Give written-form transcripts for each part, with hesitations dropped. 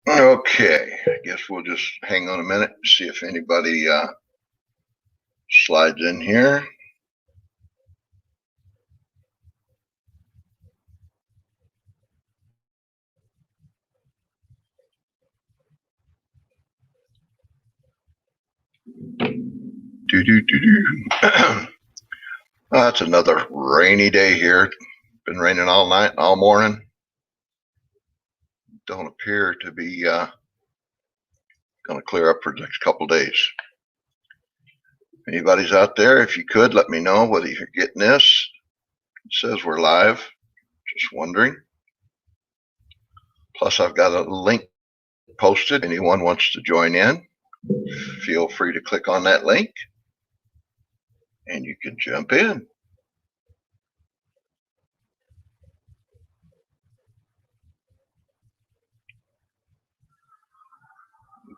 Okay, I guess we'll just hang on a minute and see if anybody slides in here. It's another rainy day here. Been raining all night and all morning. Don't appear to be going to clear up for the next couple days. Anybody's out there, if you could, let me know whether you're getting this. It says we're live. Just wondering. Plus, I've got a link posted. Anyone wants to join in, feel free to click on that link and you can jump in.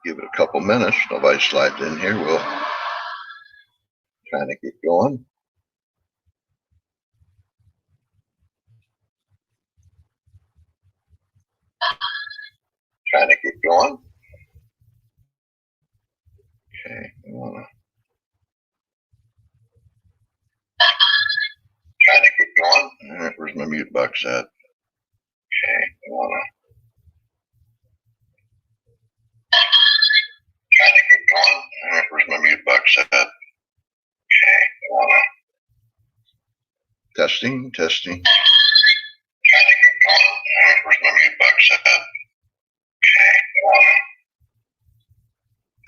Give it a couple minutes. Nobody slides in here. We'll kind of get going. Okay, All right, where's my mute box at? All right, where's my mute box at? Testing. All right, where's my mute box at?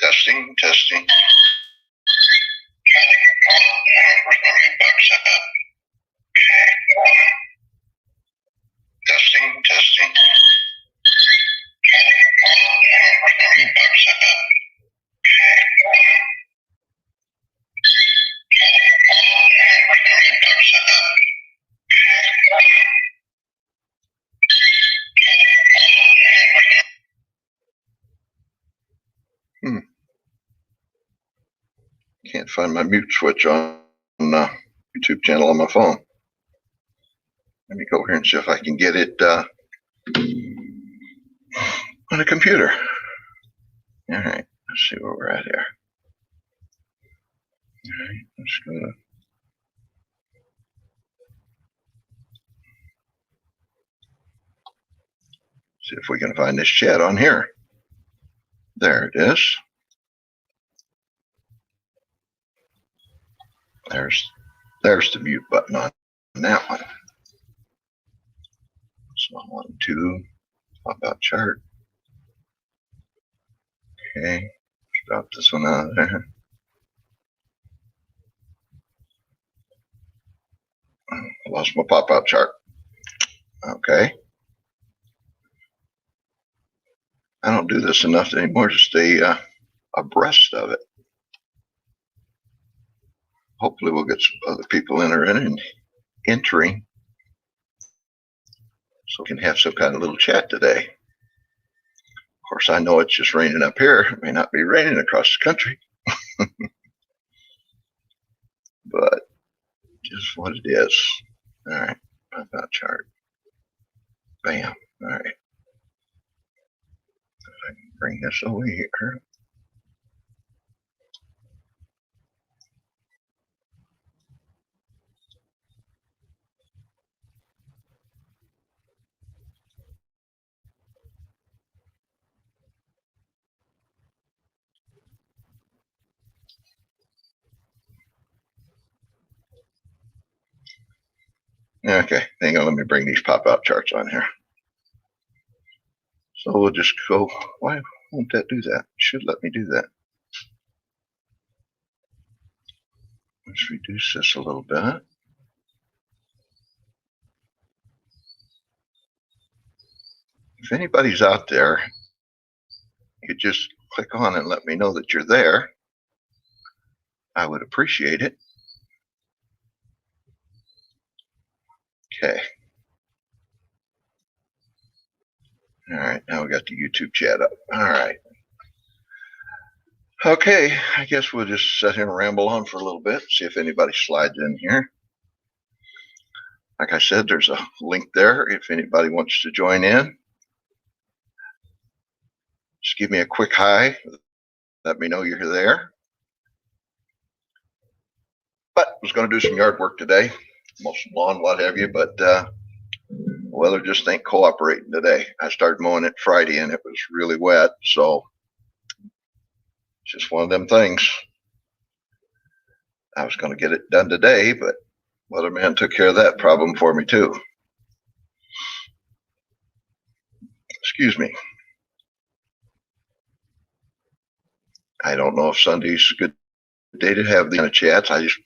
Testing. Testing. Can't find my mute switch on the YouTube channel on my phone. Let me go here and see if I can get it on a computer. All right, let's see where we're at here. All right, let's go to see if we can find this chat on here. There it is. There's the mute button on that one. So 1, 2, pop out chart. Okay, drop this one out of there. I lost my pop out chart. Okay. I don't do this enough anymore to stay abreast of it. Hopefully we'll get some other people entering so we can have some kind of little chat today. Of course, I know it's just raining up here. It may not be raining across the country. But just what it is. All right, pop out chart. Bam. All right. I can bring this over here. Okay, hang on, let me bring these pop-out charts on here. So we'll just go, why won't that do that? It should let me do that. Let's reduce this a little bit. If anybody's out there, you could just click on and let me know that you're there. I would appreciate it. Okay. All right, now we got the YouTube chat up. All right. Okay, I guess we'll just sit here and ramble on for a little bit, see if anybody slides in here. Like I said, there's a link there if anybody wants to join in. Just give me a quick hi. Let me know you're there. But I was going to do some yard work today, mowing lawn, what have you, but weather just ain't cooperating today. I started mowing it Friday and it was really wet, so it's just one of them things. I was going to get it done today, but weatherman took care of that problem for me too. Excuse me. I don't know if Sunday's a good day to have the kind of chats. I just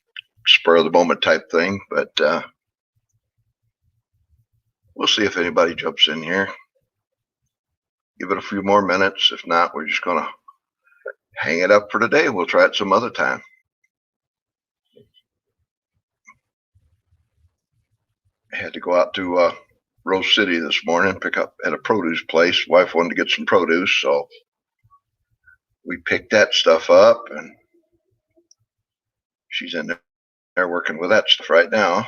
spur of the moment type thing, but we'll see if anybody jumps in here. Give it a few more minutes. If not, we're just going to hang it up for today. We'll try it some other time. I had to go out to Rose City this morning, pick up at a produce place. Wife wanted to get some produce, so we picked that stuff up, and she's in there working with that stuff right now.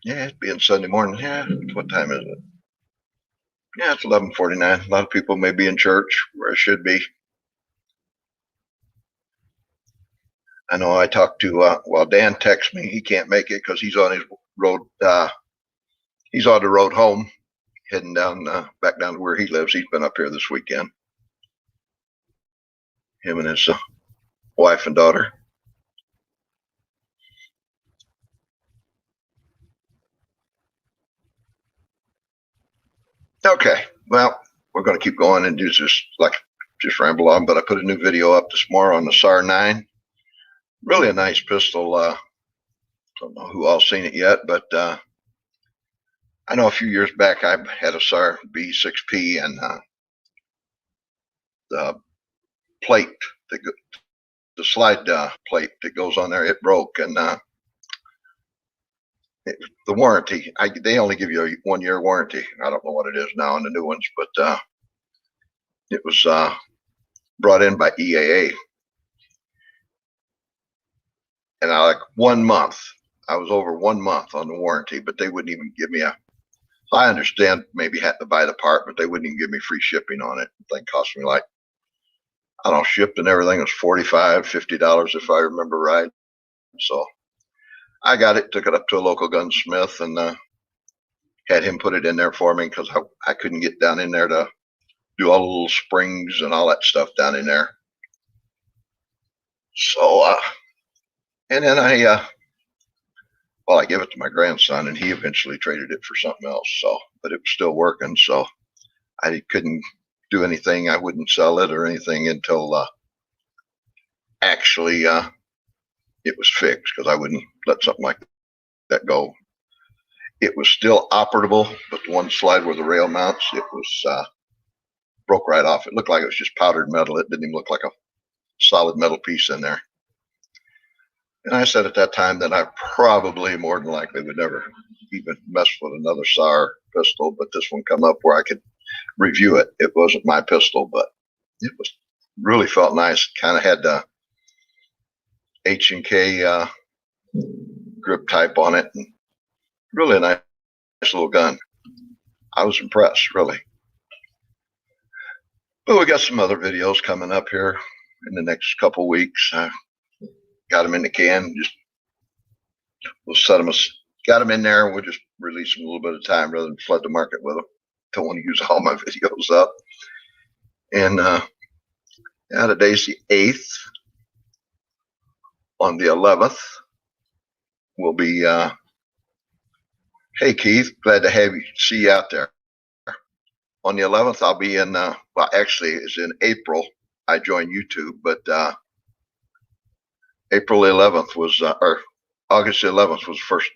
Yeah, it's being Sunday morning. Yeah, what time is it? Yeah, it's 11:49. A lot of people may be in church where it should be. I know I talked to, Dan texts me. He can't make it because he's on his road. He's on the road home, heading down, back down to where he lives. He's been up here this weekend. Him and his wife and daughter. Okay, well, we're going to keep going and do just ramble on. But I put a new video up this morning on the SAR 9. Really a nice pistol. Don't know who all seen it yet, but I know a few years back I had a SAR B6P, and the plate, the slide plate that goes on there, it broke, and the warranty, they only give you a 1 year warranty. I don't know what it is now on the new ones, but it was brought in by EAA, and I like 1 month. I was over 1 month on the warranty, but they wouldn't even give me a. I understand maybe had to buy the part, but they wouldn't even give me free shipping on it. The thing cost me like, I don't know, shipped and everything was $45, $50 if I remember right. So I got it, took it up to a local gunsmith, and had him put it in there for me because I couldn't get down in there to do all the little springs and all that stuff down in there. So, and then I gave it to my grandson, and he eventually traded it for something else. So, but it was still working. So I couldn't do anything. I wouldn't sell it or anything until actually it was fixed, because I wouldn't let something like that go. It was still operable, but the one slide where the rail mounts, it was broke right off. It looked like it was just powdered metal. It didn't even look like a solid metal piece in there. And I said at that time that I probably, more than likely, would never even mess with another SAR pistol, but this one come up where I could review it. It wasn't my pistol, but it was really felt nice. Kind of had the H&K grip type on it, and really a nice little gun. I was impressed, really. But we got some other videos coming up here in the next couple weeks. I got them in the can. We'll set them. Got them in there, and we'll just release them a little bit of time rather than flood the market with them. Don't want to use all my videos up. And today's the 8th. On the 11th, we'll be. Hey Keith, glad to see you out there. On the 11th, I'll be in. Well, actually, it's in April. I joined YouTube, but April 11th was, or August 11th was the first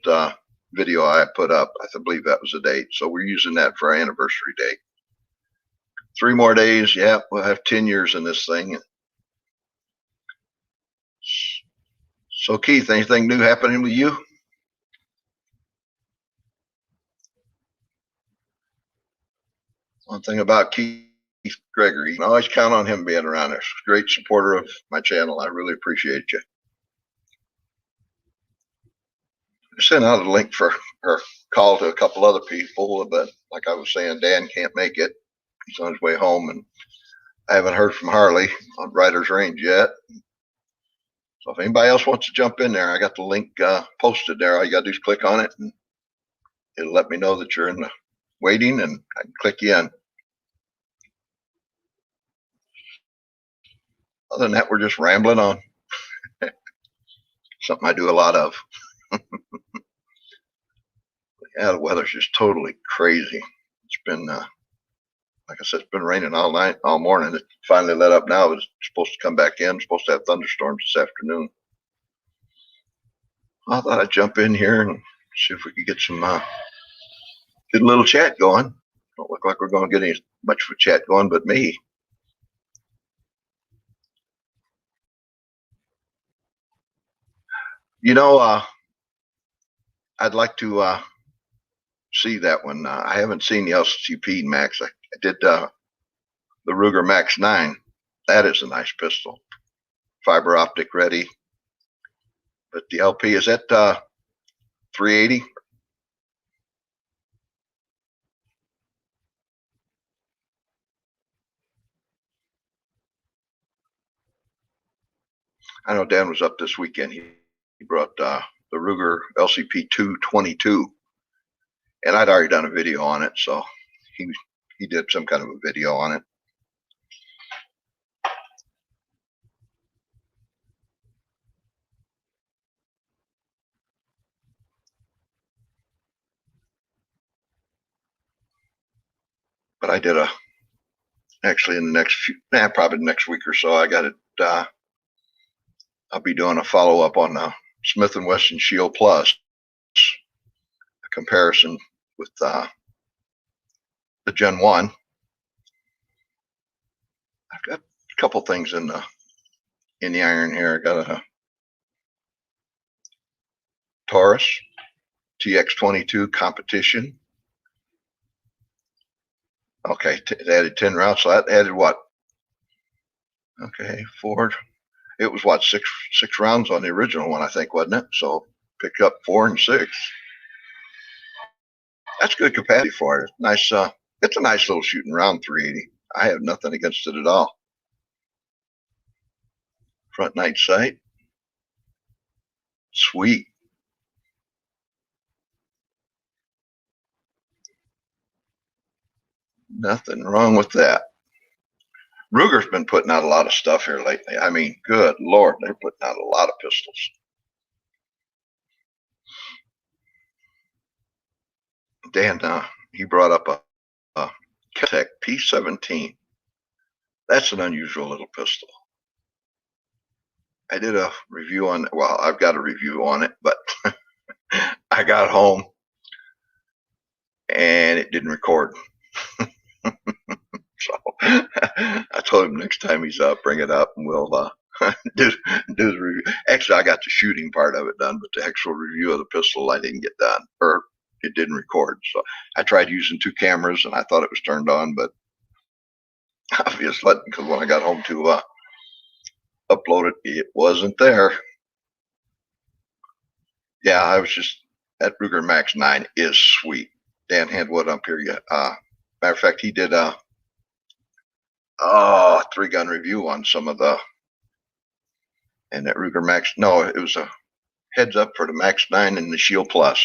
video I put up. I believe that was the date. So we're using that for our anniversary date. 3 more days. Yeah, we'll have 10 years in this thing. So Keith, anything new happening with you? One thing about Keith Gregory, you can always count on him being around. There's a great supporter of my channel. I really appreciate you. I sent out a link for her call to a couple other people, but like I was saying, Dan can't make it. He's on his way home, and I haven't heard from Harley on Writer's Range yet. So if anybody else wants to jump in there, I got the link posted there. All you got to do is click on it, and it'll let me know that you're in the waiting, and I can click you in. Other than that, we're just rambling on. Something I do a lot of. Yeah, the weather's just totally crazy. It's been, like I said, it's been raining all night, all morning. It finally let up now. It's supposed to come back in. It's supposed to have thunderstorms this afternoon. I thought I'd jump in here and see if we could get some, get a little chat going. Don't look like we're going to get any much of a chat going, but me. You know, I'd like to see that one. I haven't seen the LCP Max. I did the Ruger Max 9. That is a nice pistol. Fiber optic ready. But the LP, is that 380? I know Dan was up this weekend. He brought the Ruger LCP 222, and I'd already done a video on it, so he did some kind of a video on it. But I did actually in the next few, probably the next week or so, I got it. I'll be doing a follow up on the Smith & Wesson Shield Plus, a comparison with the Gen 1. I've got a couple things in the iron here. I got a Taurus TX22 competition. Okay, it added 10 rounds, so that added what? Okay, Ford. It was what, six rounds on the original one, I think, wasn't it? So picked up 4 and 6. That's good capacity for it. Nice. It's a nice little shooting round, 380. I have nothing against it at all. Front night sight. Sweet. Nothing wrong with that. Ruger's been putting out a lot of stuff here lately. I mean, good Lord, they're putting out a lot of pistols. Dan, he brought up a Tech P17. That's an unusual little pistol. I did a review on, well, I've got a review on it, but I got home and it didn't record. So I told him next time he's up, bring it up and we'll do the review. Actually, I got the shooting part of it done, but the actual review of the pistol I didn't get done, or it didn't record. So I tried using 2 cameras and I thought it was turned on, but obviously, because when I got home to upload it, it wasn't there. Yeah, I was just, that Ruger Max 9 is sweet. Dan Handwood up here. Matter of fact, he did a 3-gun review on some of the, and that Ruger Max, no, it was a heads up for the Max 9 and the Shield Plus.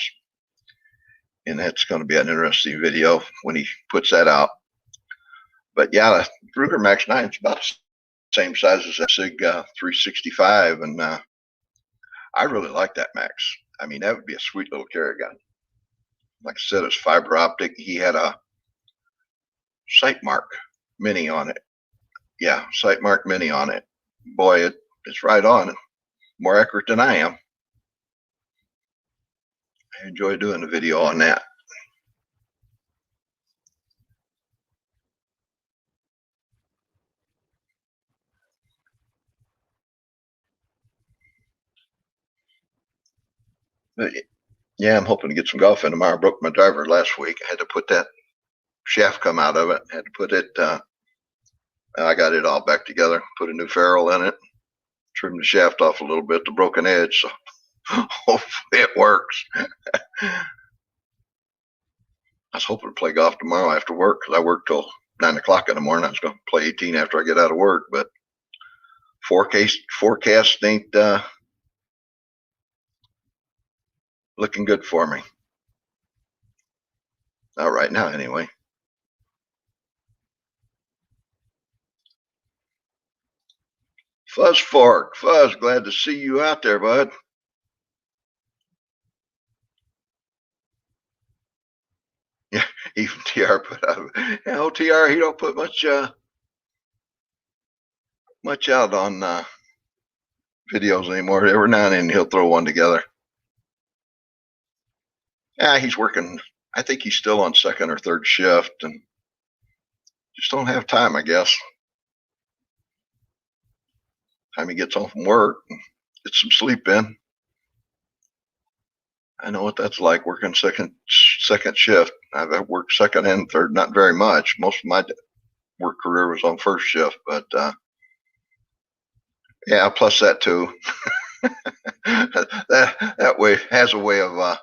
And that's going to be an interesting video when he puts that out. But yeah, the Ruger Max 9 is about the same size as that SIG 365, and I really like that Max. I mean, that would be a sweet little carry gun. Like I said, it's fiber optic. He had a Sightmark Mini on it. Yeah, Sightmark Mini on it. Boy, it's right on. More accurate than I am. I enjoy doing the video on that. But yeah, I'm hoping to get some golf in tomorrow. I broke my driver last week. I had to put that shaft come out of it. Had to put it, I got it all back together, put a new ferrule in it, trimmed the shaft off a little bit, the broken edge, so hopefully it works. I was hoping to play golf tomorrow after work because I work till 9 o'clock in the morning. I was going to play 18 after I get out of work, but forecast ain't looking good for me. Not right now, anyway. Fuzz Fork, Fuzz, glad to see you out there, bud. Yeah, even TR put out. Yeah, TR, he don't put much out on videos anymore. Every now and then he'll throw one together. Yeah, he's working. I think he's still on second or third shift, and just don't have time, I guess. Time he gets home from work, and gets some sleep in. I know what that's like working second shift. I've worked second and third, not very much. Most of my work career was on first shift, but yeah, plus that too. that way has a way of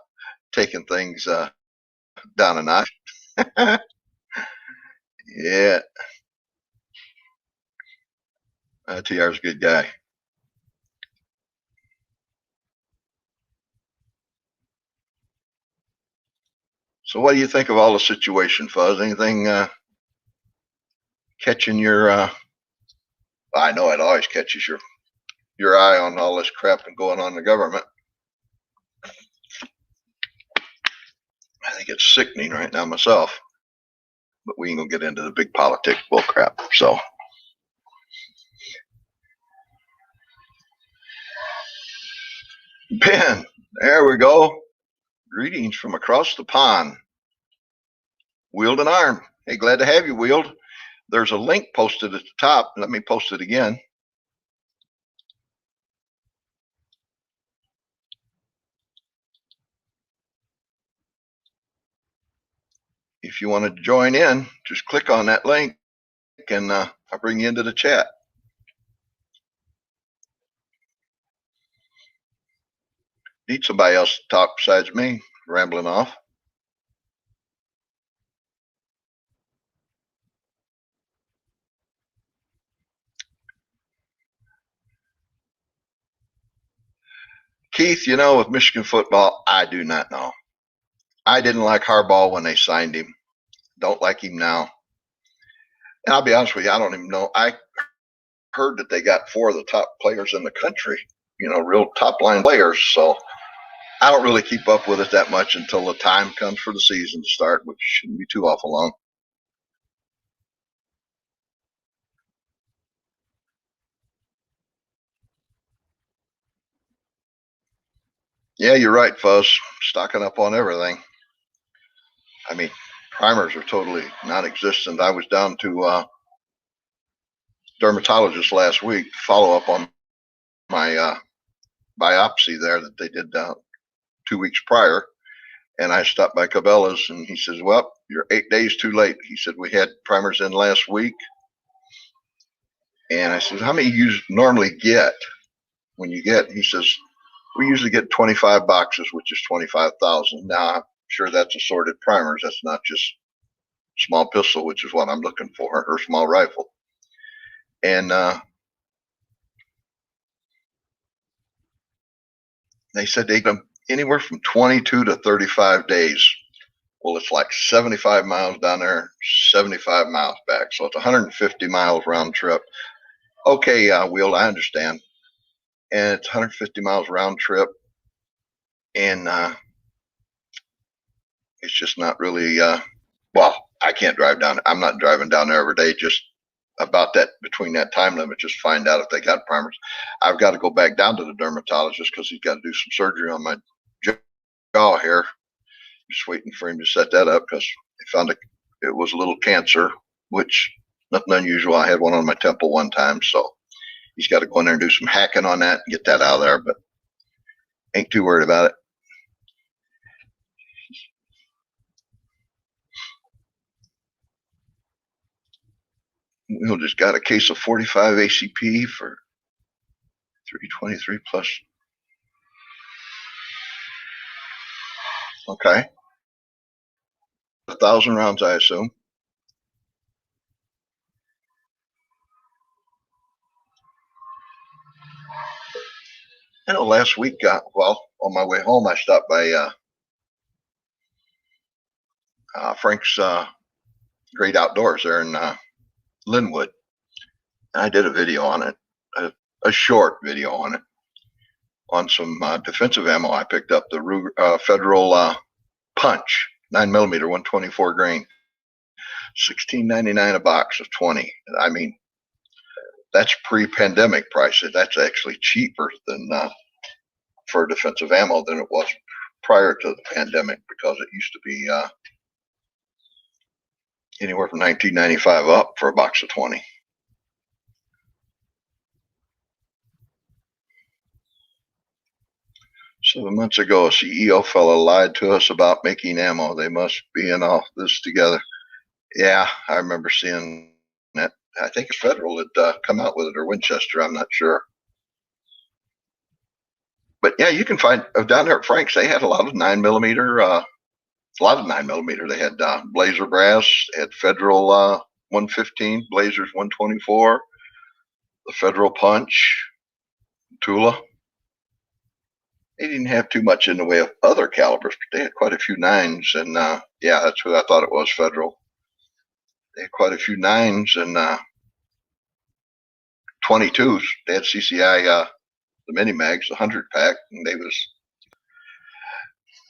taking things down a notch. Yeah, TR's a good guy. So, what do you think of all the situation, Fuzz? Anything catching your? I know it always catches your eye on all this crap and going on in the government. I think it's sickening right now myself, but we ain't gonna get into the big politics bull crap. So, Ben, there we go. Greetings from across the pond. Wield and Arm. Hey, glad to have you, Wield. There's a link posted at the top. Let me post it again. If you want to join in, just click on that link and I'll bring you into the chat. Need somebody else to talk besides me, rambling off. Keith, you know, with Michigan football, I do not know. I didn't like Harbaugh when they signed him. Don't like him now. And I'll be honest with you, I don't even know. I heard that they got 4 of the top players in the country, you know, real top line players. So I don't really keep up with it that much until the time comes for the season to start, which shouldn't be too awful long. Yeah, you're right, Fuzz. Stocking up on everything. I mean, primers are totally non-existent. I was down to dermatologist last week to follow up on my biopsy there that they did 2 weeks prior. And I stopped by Cabela's and he says, well, you're 8 days too late. He said, we had primers in last week. And I said, how many you normally get when you get? He says, we usually get 25 boxes, which is 25,000. Now, I'm sure that's assorted primers. That's not just small pistol, which is what I'm looking for, or small rifle. And they said they give them anywhere from 22 to 35 days. Well, it's like 75 miles down there, 75 miles back. So it's 150 miles round trip. Okay, Will, I understand. And it's 150 miles round trip. And it's just not really, well, I can't drive down. I'm not driving down there every day, just about that, between that time limit, just find out if they got primers. I've got to go back down to the dermatologist because he's got to do some surgery on my jaw here. Just waiting for him to set that up because they found it was a little cancer, which nothing unusual. I had one on my temple one time, so he's got to go in there and do some hacking on that and get that out of there, but ain't too worried about it. We just got a case of 45 ACP for 323 plus. Okay. 1,000 rounds, I assume. I know last week, well, on my way home, I stopped by Frank's Great Outdoors there in Linwood. And I did a video on it, a short video on it, on some defensive ammo. I picked up the Federal Punch 9mm 124 grain, $16.99 a box of 20. I mean, that's pre-pandemic prices. That's actually cheaper than for defensive ammo than it was prior to the pandemic, because it used to be anywhere from $19.95 up for a box of 20. Seven months ago, a CEO fellow lied to us about making ammo. They must be in all this together. Yeah, I remember seeing that. I think it's Federal that come out with it, or Winchester. I'm not sure. But yeah, you can find down there at Frank's. They had a lot of 9mm. A lot of 9mm. They had Blazer brass. They had Federal 115, Blazers 124, the Federal Punch, Tula. They didn't have too much in the way of other calibers, but they had quite a few 9s, and yeah, that's who I thought it was, Federal. They had quite a few 9s and 22s. They had CCI, the mini mags, the 100 pack, and they was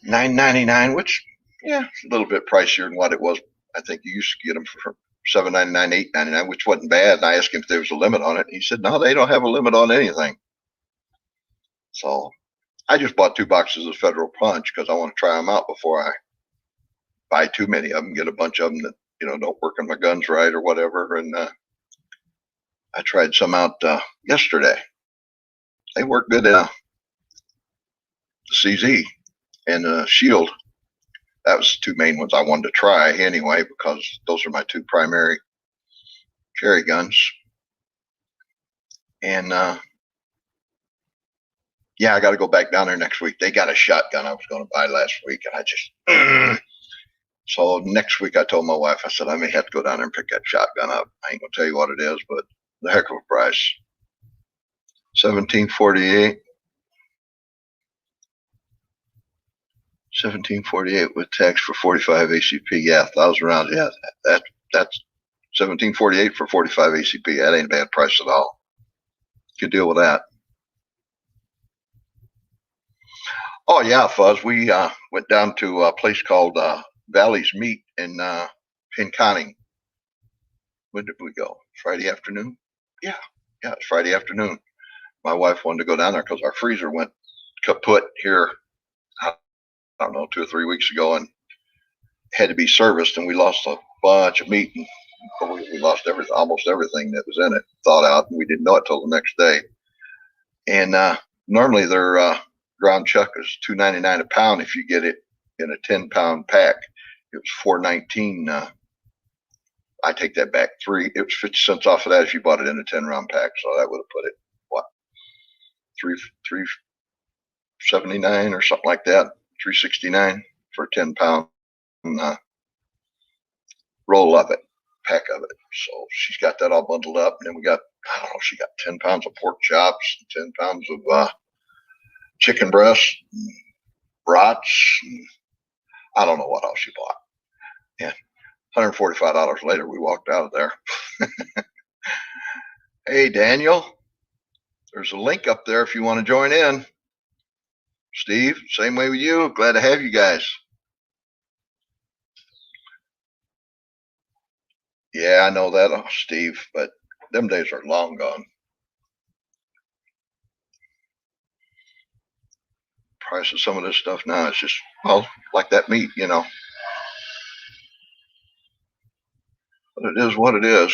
$9.99, which, yeah, it's a little bit pricier than what it was. I think you used to get them for $7.99, $8.99, which wasn't bad. And I asked him if there was a limit on it. He said, no, they don't have a limit on anything. So I just bought 2 boxes of Federal Punch because I want to try them out before I buy too many of them, get a bunch of them that, don't work on my guns right or whatever. And I tried some out yesterday. They work good in the CZ and the Shield. That was the 2 main ones I wanted to try anyway, because those are my 2 primary carry guns. And yeah, I got to go back down there next week. They got a shotgun I was going to buy last week, and I just so next week I told my wife, I said, I may have to go down there and pick that shotgun up. I ain't gonna tell you what it is, but the heck of a price. 1748. 1748 with tax for 45 ACP. Yeah, 1,000 rounds. Yeah, that's 1748 for 45 ACP. That ain't a bad price at all. You can deal with that. Oh yeah, Fuzz. We went down to a place called Valley's Meat in Pinconning. When did we go? Friday afternoon? Yeah, it's Friday afternoon. My wife wanted to go down there because our freezer went kaput here, I don't know, 2 or 3 weeks ago, and had to be serviced, and we lost a bunch of meat, and we lost almost everything that was in it, thawed out, and we didn't know it till the next day. And normally their ground chuck is $2.99 a pound if you get it in a 10-pound pack. It was $4.19. I take that back. It was 50 cents off of that if you bought it in a 10-round pack. So that would have put it, what, $3.79 or something like that. $3.69 for a 10-pound roll of it, pack of it. So she's got that all bundled up, and then we got, I don't know, she got 10 pounds of pork chops, 10 pounds of chicken breast, brats. I don't know what else she bought. And $145 later, we walked out of there. Hey, Daniel, there's a link up there if you want to join in. Steve, same way with you. Glad to have you guys. Yeah, I know that, Steve, but them days are long gone. Price of some of this stuff now is just, well, like that meat, But it is what it is.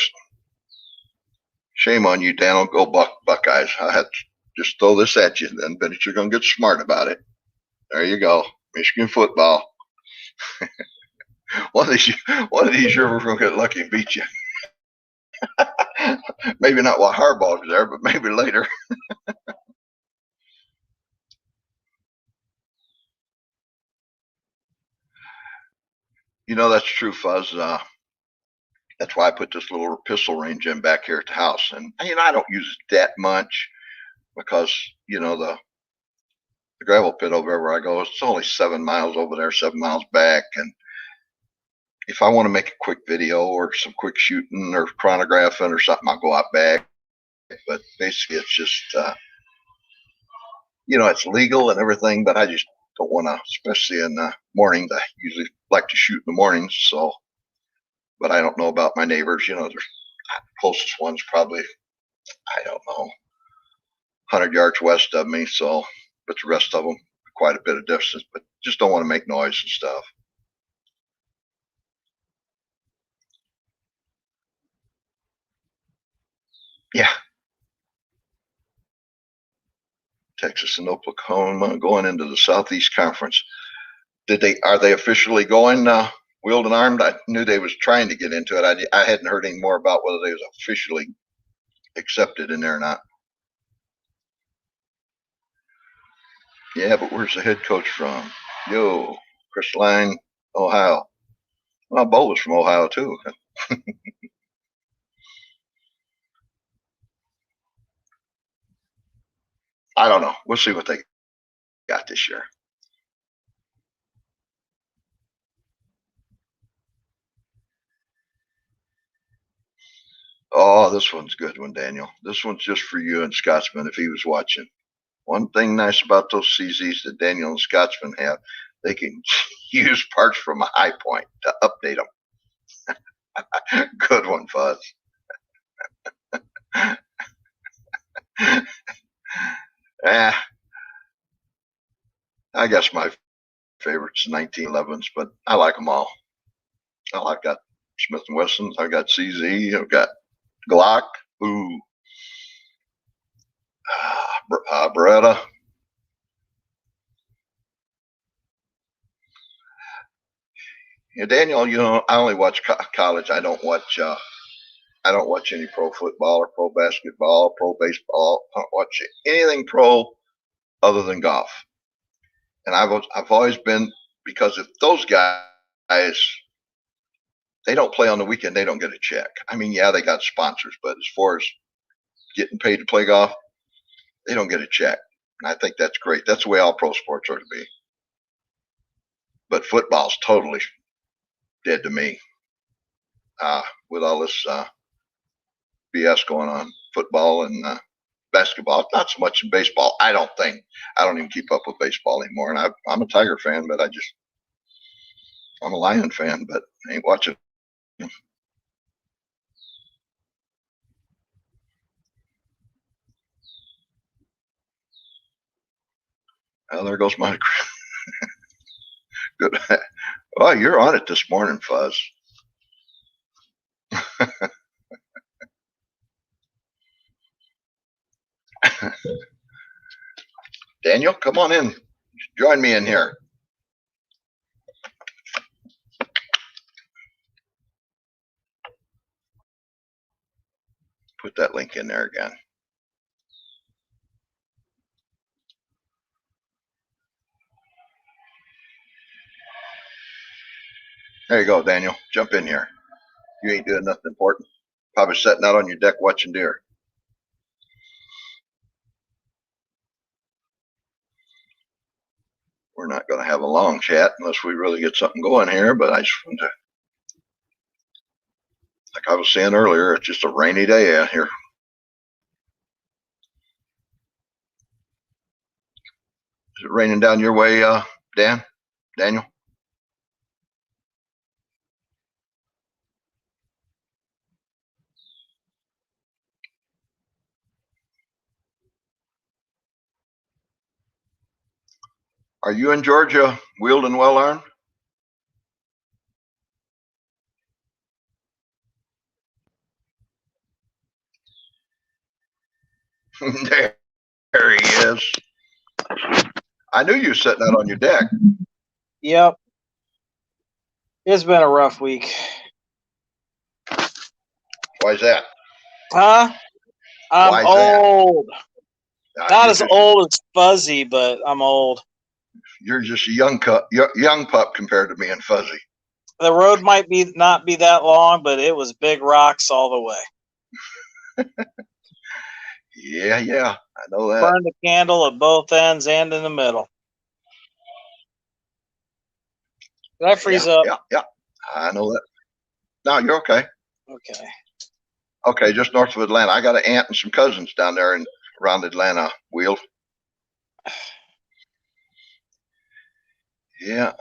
Shame on you, Daniel. Go Buckeyes. I had to just throw this at you then, but you're going to get smart about it. There you go. Michigan football. One of these, you're going to get lucky and beat you. Maybe not while Harbaugh's there, but maybe later. You know, that's true, Fuzz. That's why I put this little pistol range in back here at the house. And, you know, I don't use it that much because, you know, the gravel pit over where I go, it's only 7 miles over there, 7 miles back. And if I want to make a quick video or some quick shooting or chronographing or something, I'll go out back. But basically, it's just, you know, it's legal and everything, but I just don't want to, especially in the mornings. I usually like to shoot in the mornings. So, but I don't know about my neighbors. You know, the closest one's probably, I don't know, 100 yards west of me. So, but the rest of them, quite a bit of distance, but just don't want to make noise and stuff. Yeah. Texas and Oklahoma going into the Southeast Conference. Are they officially going, wheeled and armed? I knew they was trying to get into it. I hadn't heard any more about whether they was officially accepted in there or not. Yeah, but where's the head coach from? Yo, Chris Lang, Ohio. Well, Bo was from Ohio too. I don't know. We'll see what they got this year. Oh, this one's a good one, Daniel. This one's just for you and Scotsman if he was watching. One thing nice about those CZs that Daniel and Scotsman have, they can use parts from a high point to update them. Good one, Fuzz. eh, I guess my favorite's 1911s, but I like them all. Oh, I've got Smith and Wessons, I've got CZ, I've got Glock, ooh, Beretta. Yeah, Daniel, you know, I only watch college. I don't watch. I don't watch any pro football or pro basketball, pro baseball. I don't watch anything pro other than golf. And I've always been, because if those guys, they don't play on the weekend, they don't get a check. I mean, yeah, they got sponsors, but as far as getting paid to play golf, they don't get a check. And I think that's great. That's the way all pro sports are to be. But football's totally dead to me, with all this BS going on, football and basketball. Not so much in baseball. I don't think. I don't even keep up with baseball anymore. And I'm a Tiger fan, but I'm a Lion fan, but I ain't watching. Oh, there goes my good. Oh, you're on it this morning, Fuzz. Daniel, come on in. Join me in here. Put that link in there again. There you go, Daniel. Jump in here. You ain't doing nothing important. Probably sitting out on your deck watching deer. We're not going to have a long chat unless we really get something going here, but I just wanted to, like I was saying earlier, it's just a rainy day out here. Is it raining down your way, Daniel? Are you in Georgia, wheeled and well armed? There he is. I knew you were sitting out on your deck. Yep. It's been a rough week. Why's that? Huh? I'm Why is that? old. Not You're as just old as Fuzzy, but I'm old. you're just a young pup compared to me and Fuzzy. The road might be not be that long, but it was big rocks all the way. Yeah, I know that. Burned the candle at both ends and in the middle. Did I freeze up? Yeah. I know that. No, you're okay. Okay. Okay, just north of Atlanta. I got an aunt and some cousins down there in around Atlanta. Wheel. Yeah.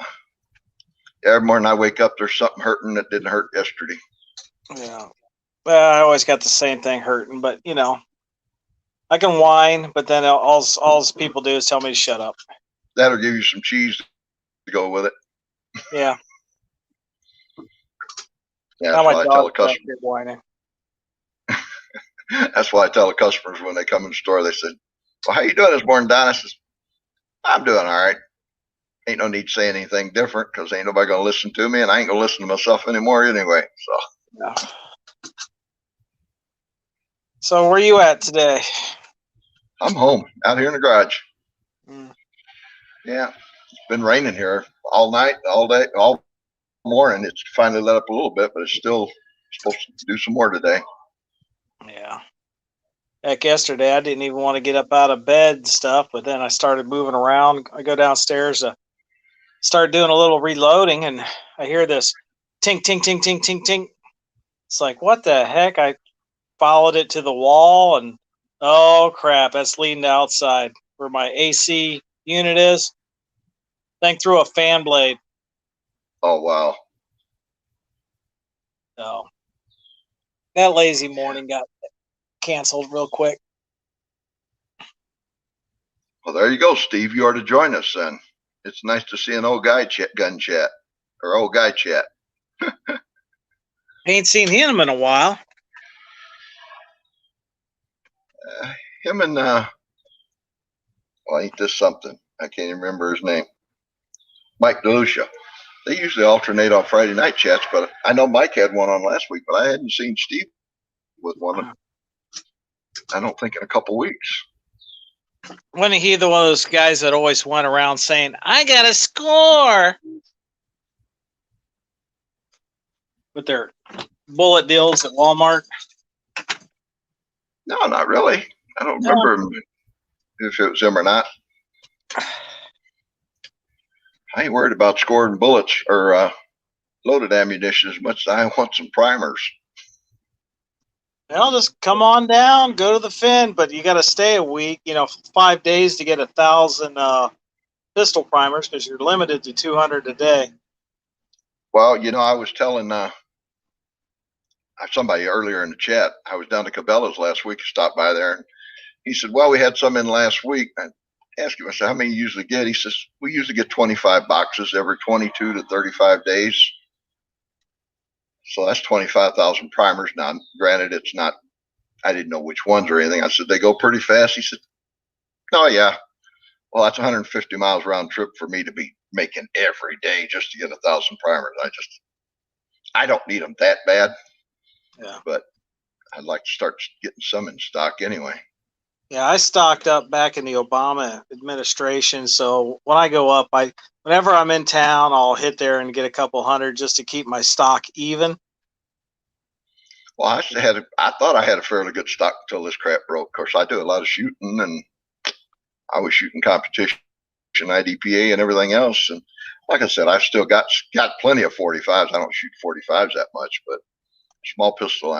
Every morning I wake up, there's something hurting that didn't hurt yesterday. Yeah. Well, I always got the same thing hurting, but I can whine, but then all people do is tell me to shut up. That'll give you some cheese to go with it. Yeah. Yeah, Now that's my why I tell dog's the back customer. here whining. That's why I tell the customers when they come in the store. They said, "Well, how you doing this morning, Don?" I says, "I'm doing all right. Ain't no need to say anything different because ain't nobody gonna listen to me, and I ain't gonna listen to myself anymore anyway." So Yeah. So where you at today? I'm home out here in the garage. Mm. Yeah, it's been raining here all night, all day, all morning. It's finally let up a little bit, but it's still supposed to do some more today. Yeah. Heck, yesterday I didn't even want to get up out of bed and stuff, but then I started moving around. I go downstairs to start doing a little reloading, and I hear this tink, tink, tink, tink, tink, tink. It's like, what the heck? I followed it to the wall, and oh crap, that's leading to outside where my AC unit is. Thing through a fan blade. Oh wow. So that lazy morning got canceled real quick. Well, there you go, Steve. You are to join us then. It's nice to see an old guy gun chat or old guy chat. Ain't seen him in a while. Him and well, ain't this something? I can't even remember his name. Mike DeLucia. They usually alternate on Friday night chats, but I know Mike had one on last week, but I hadn't seen Steve with one. I don't think in a couple weeks. Wasn't he the one of those guys that always went around saying, I got a score with their bullet deals at Walmart? No, not really. I don't No. remember if it was him or not. I ain't worried about scoring bullets or loaded ammunition as much as I want some primers. Well, just come on down, go to the fin, but you got to stay a week, 5 days to get 1,000 pistol primers because you're limited to 200 a day. Well, I was telling somebody earlier in the chat, I was down to Cabela's last week, stopped by there, and he said, well, we had some in last week. I asked him, I said, how many you usually get? He says, we usually get 25 boxes every 22 to 35 days. So that's 25,000 primers. Now, granted, it's not, I didn't know which ones or anything. I said, they go pretty fast. He said, oh, yeah. Well, that's 150 miles round trip for me to be making every day just to get 1,000 primers. I don't need them that bad. Yeah. But I'd like to start getting some in stock anyway. Yeah, I stocked up back in the Obama administration. So when I go up, whenever I'm in town, I'll hit there and get a couple hundred just to keep my stock even. Well, I thought I had a fairly good stock until this crap broke. Of course, I do a lot of shooting, and I was shooting competition, IDPA, and everything else. And like I said, I've still got plenty of 45s. I don't shoot 45s that much, but small pistol,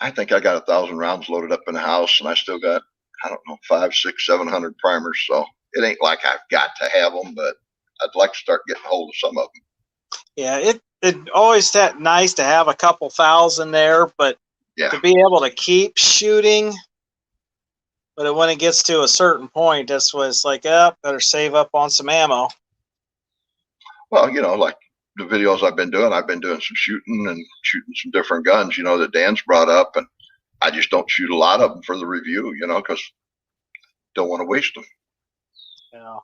I think I got 1,000 rounds loaded up in the house, and I still got, I don't know, 500, 600, 700 primers. So it ain't like I've got to have them, but I'd like to start getting hold of some of them. Yeah, it always nice to have a couple thousand there, but to be able to keep shooting. But when it gets to a certain point, that's when it's like, better save up on some ammo. Well, like the videos I've been doing some shooting and shooting some different guns, that Dan's brought up, and I just don't shoot a lot of them for the review, because I don't want to waste them. Yeah.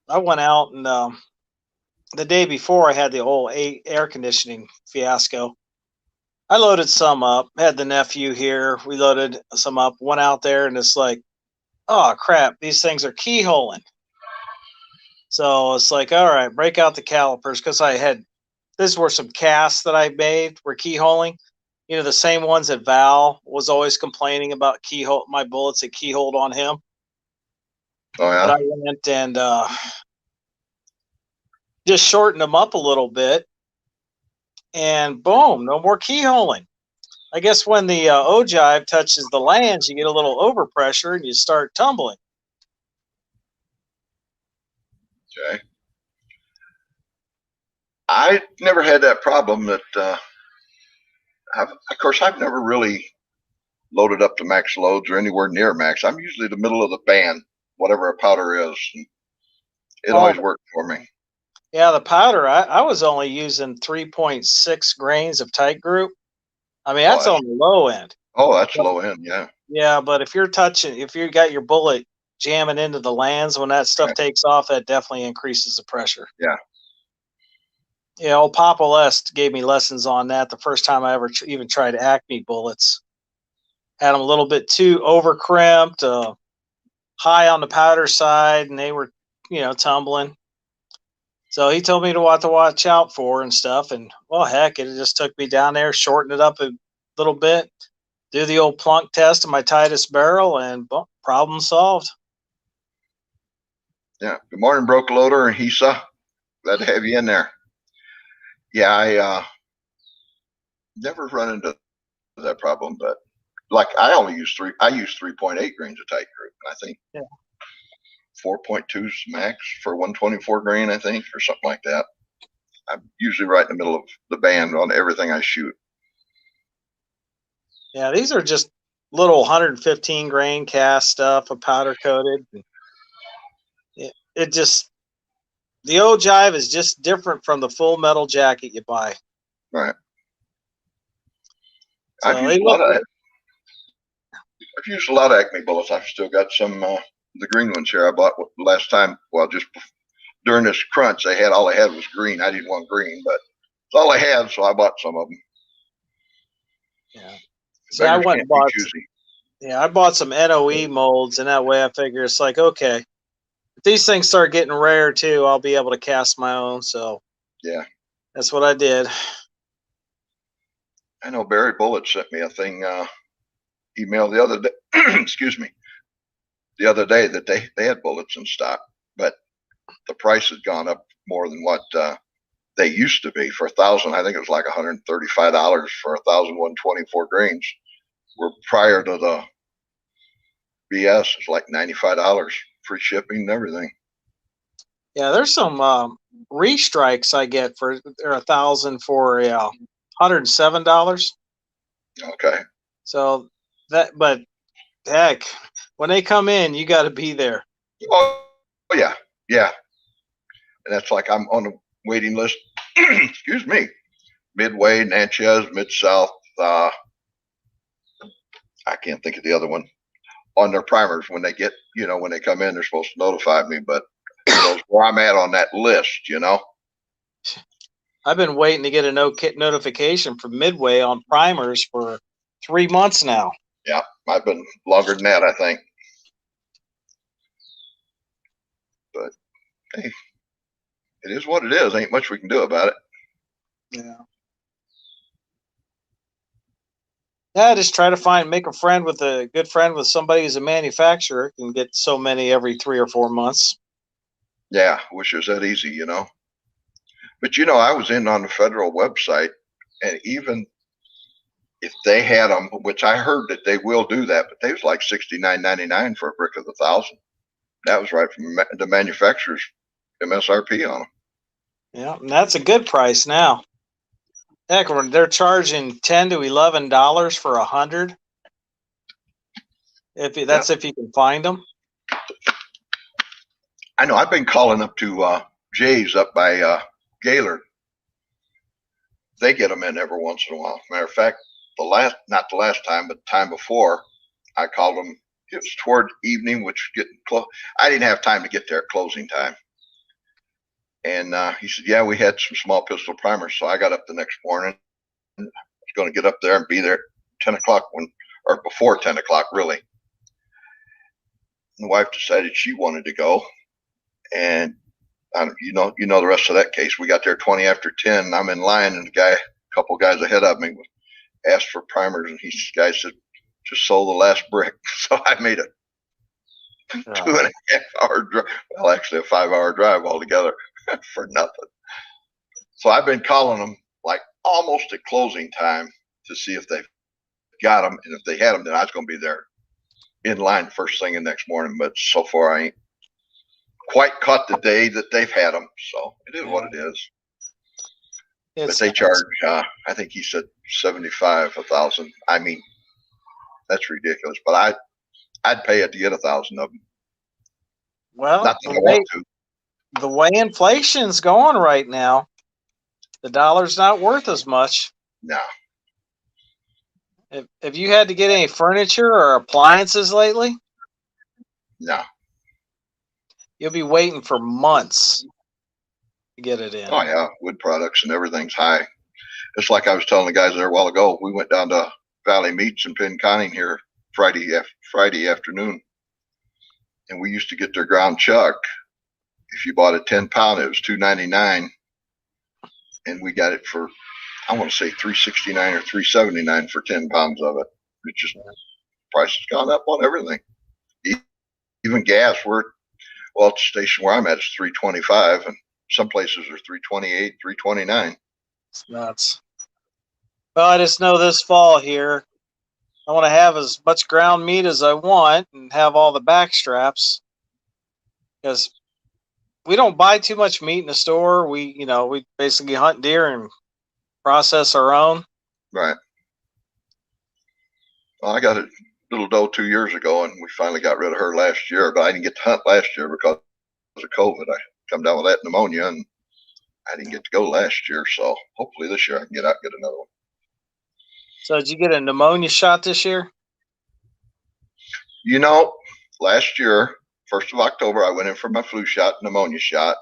I went out and the day before I had the old air conditioning fiasco. I loaded some up. Had the nephew here. We loaded some up. Went out there, and it's like, oh crap, these things are keyholing. So it's like, all right, break out the calipers because I had. These were some casts that I made were keyholing. You know, the same ones that Val was always complaining about keyhole. My bullets had keyholed on him. Oh But yeah. I went and just shortened them up a little bit, and boom, no more keyholing. I guess when the ogive touches the lands, you get a little overpressure and you start tumbling. Okay. I never had that problem. That of course, I've never really loaded up to max loads or anywhere near max. I'm usually the middle of the band, whatever a powder is. It Oh, always worked for me. yeah, the powder, I was only using 3.6 grains of tight group. I mean, Oh, that's on the low end. that's But, low end. Yeah. yeah, but if you're touching, if you got your bullet jamming into the lands when that stuff Right. takes off, that definitely increases the pressure. Yeah. Yeah, old Papa Lest gave me lessons on that the first time I ever even tried Acme bullets. Had them a little bit too over crimped, high on the powder side, and they were, tumbling. So he told me to what to watch out for and stuff. And well, heck, it just took me down there, shorten it up a little bit, do the old plunk test of my tightest barrel, and boom, problem solved. Yeah. Good morning, broke loader and Hisa. Glad to have you in there. Yeah, I never run into that problem, but like I only use three. I use 3.8 grains of tight group, and I think Yeah. 4.2 is max for 124 grain. I think, or something like that. I'm usually right in the middle of the band on everything I shoot. Yeah, these are just little 115 grain cast stuff, a powder coated. It just the ogive is just different from the full metal jacket you buy. Right. I've So they used a look. lot of I've used a lot of Acme bullets. I've still got some the green ones here. I bought last time. Well, just during this crunch, all they had was green. I didn't want green, but it's all I had, so I bought some of them. Yeah. See, I Beggars went and can't be bought. choosy. Yeah, I bought some NOE molds, and that way I figure it's like, okay, if these things start getting rare too, I'll be able to cast my own. So Yeah, that's what I did. I know Barry Bullet sent me a thing email the other day. Excuse me, the other day that they had bullets in stock, but the price had gone up more than what they used to be for 1,000. I think it was like $135 for 1,124 grains. Where prior to the BS, it's like $95, free shipping and everything. Yeah, there's some restrikes I get for they're 1,000 for $107. Okay. So but heck, when they come in, you got to be there. Oh, yeah, yeah. And that's like I'm on the waiting list. Excuse me. Midway, Natchez, Mid South. I can't think of the other one on their primers when they get, when they come in, they're supposed to notify me, but who knows where I'm at on that list. I've been waiting to get a notification from Midway on primers for 3 months now. Yeah, I've been longer than that, I think. But hey, it is what it is. Ain't much we can do about it. Yeah. Yeah, just try to make a good friend with somebody who's a manufacturer can get so many every 3 or 4 months. Yeah, wish it was that easy. But I was in on the federal website, and even if they had them, which I heard that they will do that, but they was like $69.99 for a brick of 1,000. That was right from the manufacturer's MSRP on them. Yeah, and that's a good price now. Heck, they're charging $10 to $11 for 100. Yeah, If you can find them. I know. I've been calling up to Jay's up by Gaylord. They get them in every once in a while. Matter of fact, not the last time, but the time before, I called them. It was toward evening, which was getting close. I didn't have time to get there at closing time. And he said, yeah, we had some small pistol primers. So I got up the next morning, going to get up there and be there 10 o'clock or before 10 o'clock, really. The wife decided she wanted to go, and you know the rest of that case. We got there 20 after 10, and I'm in line, and a couple guys ahead of me asked for primers, and guy said, just sold the last brick. So I made a 2.5 hour drive. Well, actually a 5 hour drive altogether for nothing. So I've been calling them like almost at closing time to see if they've got them, and if they had them, then I was going to be there in line first thing the next morning. But so far, I ain't quite caught the day that they've had them. So it is what it is. But they charge, I think he said 75 1,000. I mean, that's ridiculous. But I'd pay it to get 1,000 of them. Well, not that I want to. The way inflation's going right now, the dollar's not worth as much. No. Have you had to get any furniture or appliances lately? No. You'll be waiting for months to get it in. Oh yeah, wood products and everything's high. It's like I was telling the guys there a while ago. We went down to Valley Meats in Pinconning here Friday afternoon, and we used to get their ground chuck. If you bought a 10-pound, it was $2.99, and we got it for, I want to say $3.69 or $3.79 for 10 pounds of it. It's just price has gone up on everything. Even gas. At the station where I'm at is $3.25, and some places are $3.28, $3.29. It's nuts. Well, I just know this fall here, I want to have as much ground meat as I want and have all the back straps, because we don't buy too much meat in the store. We basically hunt deer and process our own. Right. Well, I got a little doe 2 years ago, and we finally got rid of her last year, but I didn't get to hunt last year because of COVID. I come down with that pneumonia, and I didn't get to go last year. So hopefully this year I can get out and get another one. So did you get a pneumonia shot this year? Last year, 1st of October, I went in for my flu shot, pneumonia shot.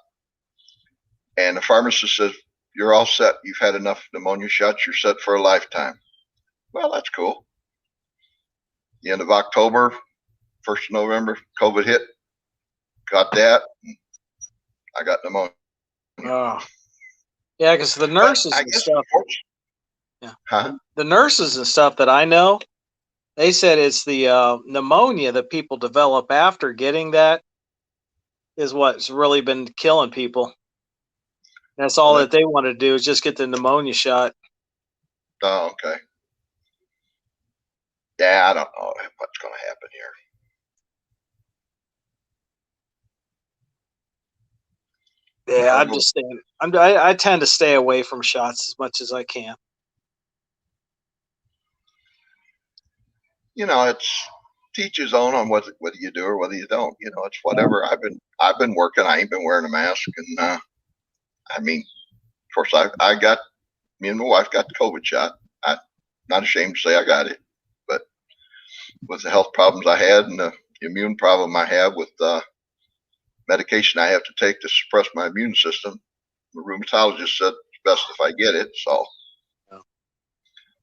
And the pharmacist says, you're all set. You've had enough pneumonia shots. You're set for a lifetime. Well, that's cool. The end of October, 1st of November, COVID hit. Got that. I got pneumonia. Oh. Yeah, because the nurses and stuff. Yeah. Huh? The nurses and stuff that I know, they said it's the pneumonia that people develop after getting that is what's really been killing people. That's all that they want to do is just get the pneumonia shot. Oh, okay. Yeah, I don't know what's going to happen here. Yeah, I tend to stay away from shots as much as I can. It's teach his own on whether you do or whether you don't. It's whatever. I've been working. I ain't been wearing a mask, and I mean, of course, me and my wife got the COVID shot. I'm not ashamed to say I got it, but with the health problems I had and the immune problem I have with medication I have to take to suppress my immune system, the rheumatologist said it's best if I get it. So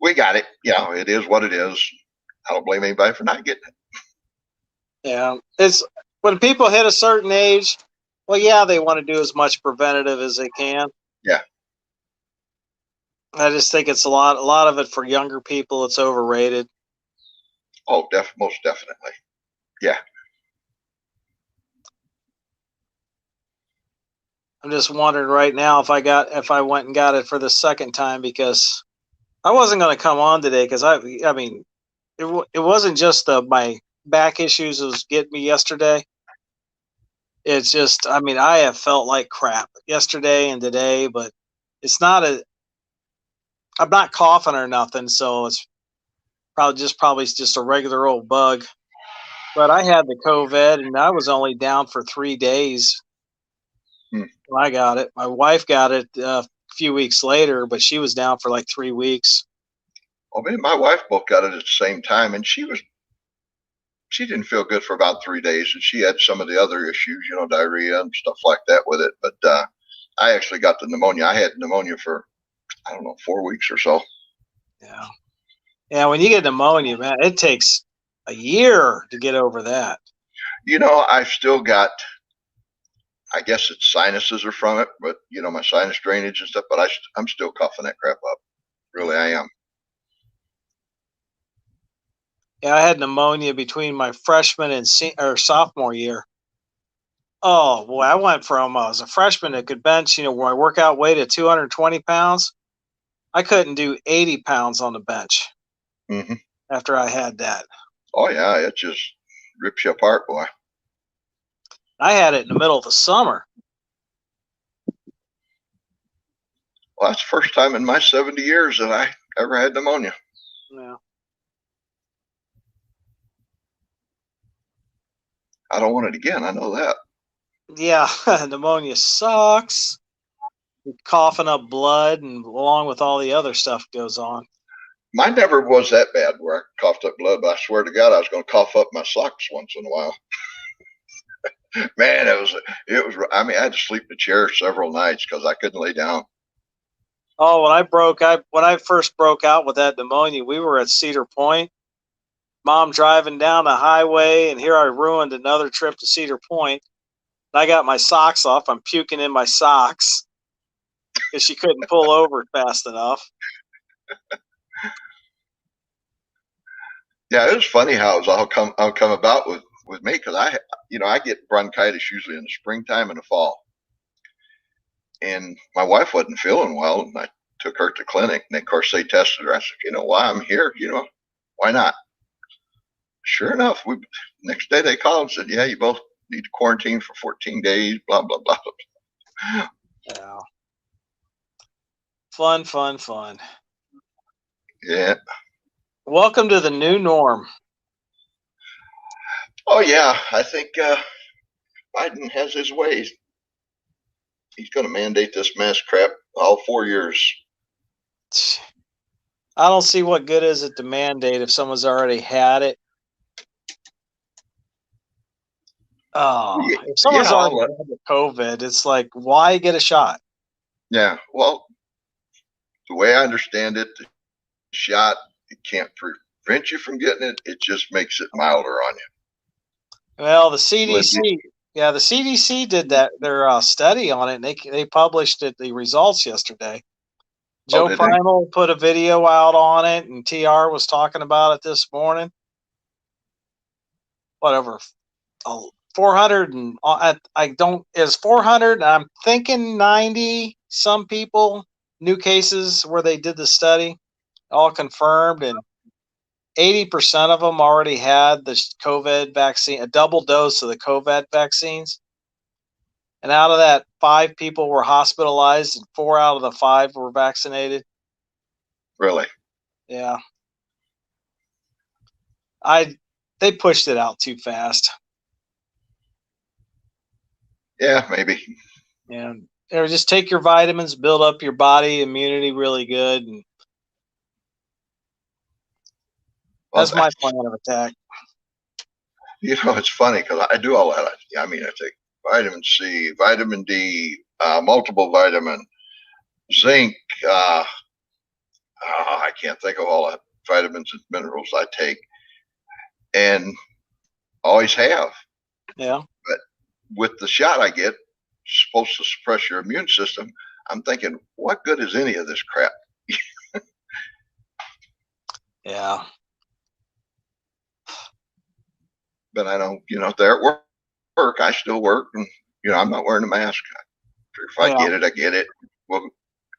we got it. It is what it is. I don't blame anybody for not getting it. Yeah, it's when people hit a certain age. Well, yeah, they want to do as much preventative as they can. Yeah. I just think it's a lot of it for younger people. It's overrated. Oh, most definitely. Yeah. I'm just wondering right now if I went and got it for the second time, because I wasn't going to come on today because I mean, it wasn't just my back issues that was getting me yesterday. It's just, I mean, I have felt like crap yesterday and today, but it's not I'm not coughing or nothing, so it's probably just a regular old bug. But I had the COVID, and I was only down for 3 days. I got it. My wife got it a few weeks later, but she was down for like 3 weeks. Well, me and my wife both got it at the same time, and she didn't feel good for about 3 days, and she had some of the other issues, diarrhea and stuff like that with it. But I actually got the pneumonia. I had pneumonia for, I don't know, 4 weeks or so. Yeah. Yeah. When you get pneumonia, man, it takes a year to get over that. I've still got, I guess it's sinuses are from it, but my sinus drainage and stuff, but I'm still coughing that crap up. Really, I am. Yeah, I had pneumonia between my freshman and sophomore year. Oh boy, I went from as a freshman that could bench, where my workout weight at 220 pounds. I couldn't do 80 pounds on the bench Hmm. after I had that. Oh yeah, it just rips you apart, boy. I had it in the middle of the summer. Well, that's the first time in my 70 years that I ever had pneumonia. Yeah. I don't want it again. I know that. Yeah, pneumonia sucks. You're coughing up blood, and along with all the other stuff goes on. Mine never was that bad where I coughed up blood, but I swear to God, I was going to cough up my socks once in a while. Man, it was. I mean, I had to sleep in the chair several nights because I couldn't lay down. Oh, when I first broke out with that pneumonia, we were at Cedar Point. Mom driving down the highway, and here I ruined another trip to Cedar Point. I got my socks off. I'm puking in my socks because she couldn't pull over fast enough. Yeah, it was funny how it was all come about with me because I get bronchitis usually in the springtime and the fall, and my wife wasn't feeling well, and I took her to clinic, and of course they tested her. I said, why I'm here, why not? Sure enough, next day they called and said, yeah, you both need to quarantine for 14 days, blah blah blah. Yeah. Fun, fun, fun. Yeah. Welcome to the new norm. Oh yeah, I think Biden has his ways. He's going to mandate this mask crap all 4 years. I don't see what good is it to mandate if someone's already had it. Oh, if someone's Yeah, already had the COVID, it's like, why get a shot? yeah. Well, the way I understand it, the shot, it can't prevent you from getting it. It just makes it milder on you. Well, the CDC, yeah, the CDC did their study on it, and they published the results yesterday. Oh, Joe did they? Primal put a video out on it, and TR was talking about it this morning. Whatever, 400 and I don't is 400. I'm thinking 90 some people new cases where they did the study, all confirmed, and 80% of them already had the COVID vaccine, a double dose of the COVID vaccines. And out of that, 5 people were hospitalized, and 4 out of the 5 were vaccinated. Really? Yeah. They pushed it out too fast. Yeah, maybe. And or just take your vitamins, build up your body immunity really good, and that's my plan of attack. It's funny because I do all that. I mean, I take vitamin C, vitamin D, multiple vitamin, zinc. I can't think of all the vitamins and minerals I take, and always have. Yeah. But with the shot I get, supposed to suppress your immune system. I'm thinking, what good is any of this crap? Yeah. But I don't, there at work, I still work, and I'm not wearing a mask. If I Yeah. get it, I get it. We'll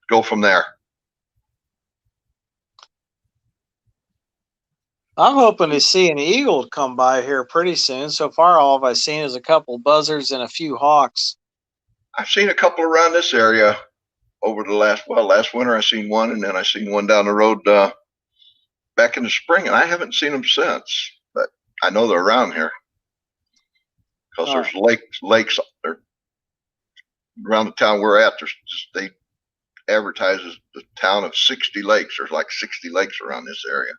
go from there. I'm hoping to see an eagle come by here pretty soon. So far, all I've seen is a couple buzzards and a few hawks. I've seen a couple around this area over the last winter. I seen one, and then I seen one down the road back in the spring, and I haven't seen them since. But I know they're around here because there's lakes around the town we're at. They advertises the town of 60 lakes. There's like 60 lakes around this area.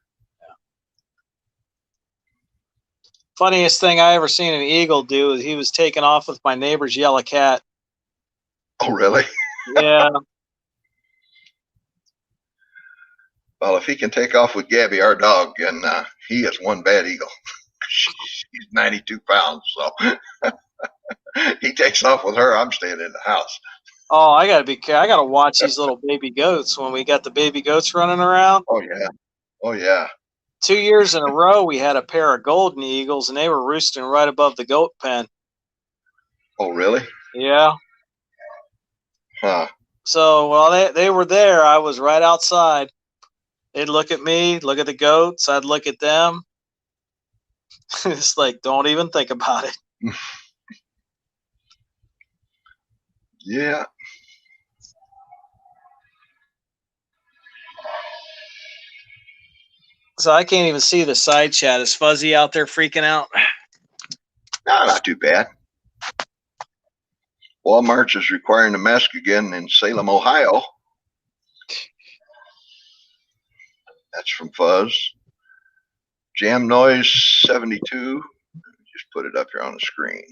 Funniest thing I ever seen an eagle do is he was taking off with my neighbor's yellow cat. Oh, really? Yeah. Well, if he can take off with Gabby, our dog, and he is one bad eagle. He's 92 pounds, so he takes off with her. I'm staying in the house. Oh, I gotta watch these little baby goats when we got the baby goats running around. Oh yeah, oh yeah. 2 years in a row, we had a pair of golden eagles, and they were roosting right above the goat pen. Oh really? Yeah. Huh. So while they were there, I was right outside. They'd look at me, look at the goats. I'd look at them. It's like, don't even think about it. Yeah. So I can't even see the side chat. Is Fuzzy out there freaking out? No, not too bad. Walmart is requiring a mask again in Salem, Ohio. That's from Fuzz. Jam Noise 72. Just put it up here on the screen.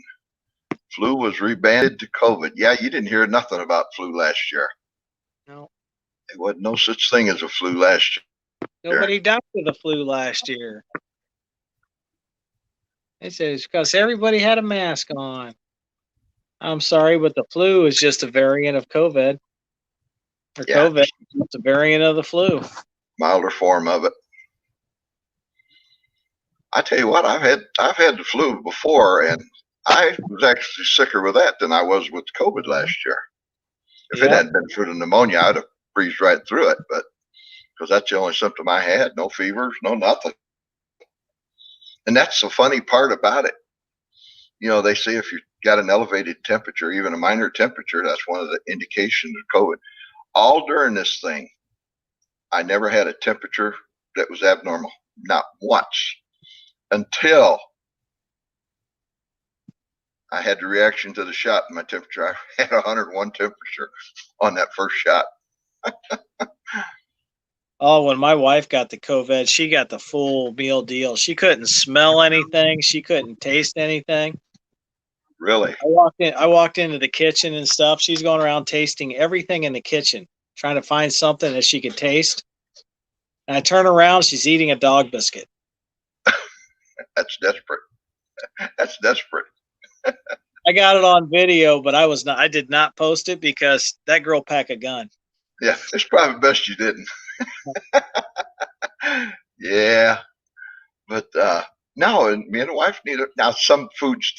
Flu was rebanded to COVID. Yeah, you didn't hear nothing about flu last year. No. There wasn't no such thing as a flu last year. Nobody died of the flu last year. They said it's because everybody had a mask on. I'm sorry, but the flu is just a variant of COVID. Or Yeah, COVID is just a variant of the flu. Milder form of it. I tell you what, I've had the flu before, and I was actually sicker with that than I was with COVID last year. If it hadn't been for the pneumonia, I'd have breezed right through it, but because that's the only symptom I had, no fevers, no nothing. And that's the funny part about it. You know, they say if you got an elevated temperature, even a minor temperature, that's one of the indications of COVID. All during this thing, I never had a temperature that was abnormal, not once, until I had the reaction to the shot and my temperature. I had 101 temperature on that first shot. Oh, when my wife got the COVID, she got the full meal deal. She couldn't smell anything. She couldn't taste anything. Really? I walked into the kitchen and stuff. She's going around tasting everything in the kitchen, trying to find something that she could taste. And I turn around, she's eating a dog biscuit. That's desperate. That's desperate. I got it on video, but I did not post it because that girl packed a gun. Yeah, it's probably best you didn't. Yeah, but no, and me and the wife need it. Now, some foods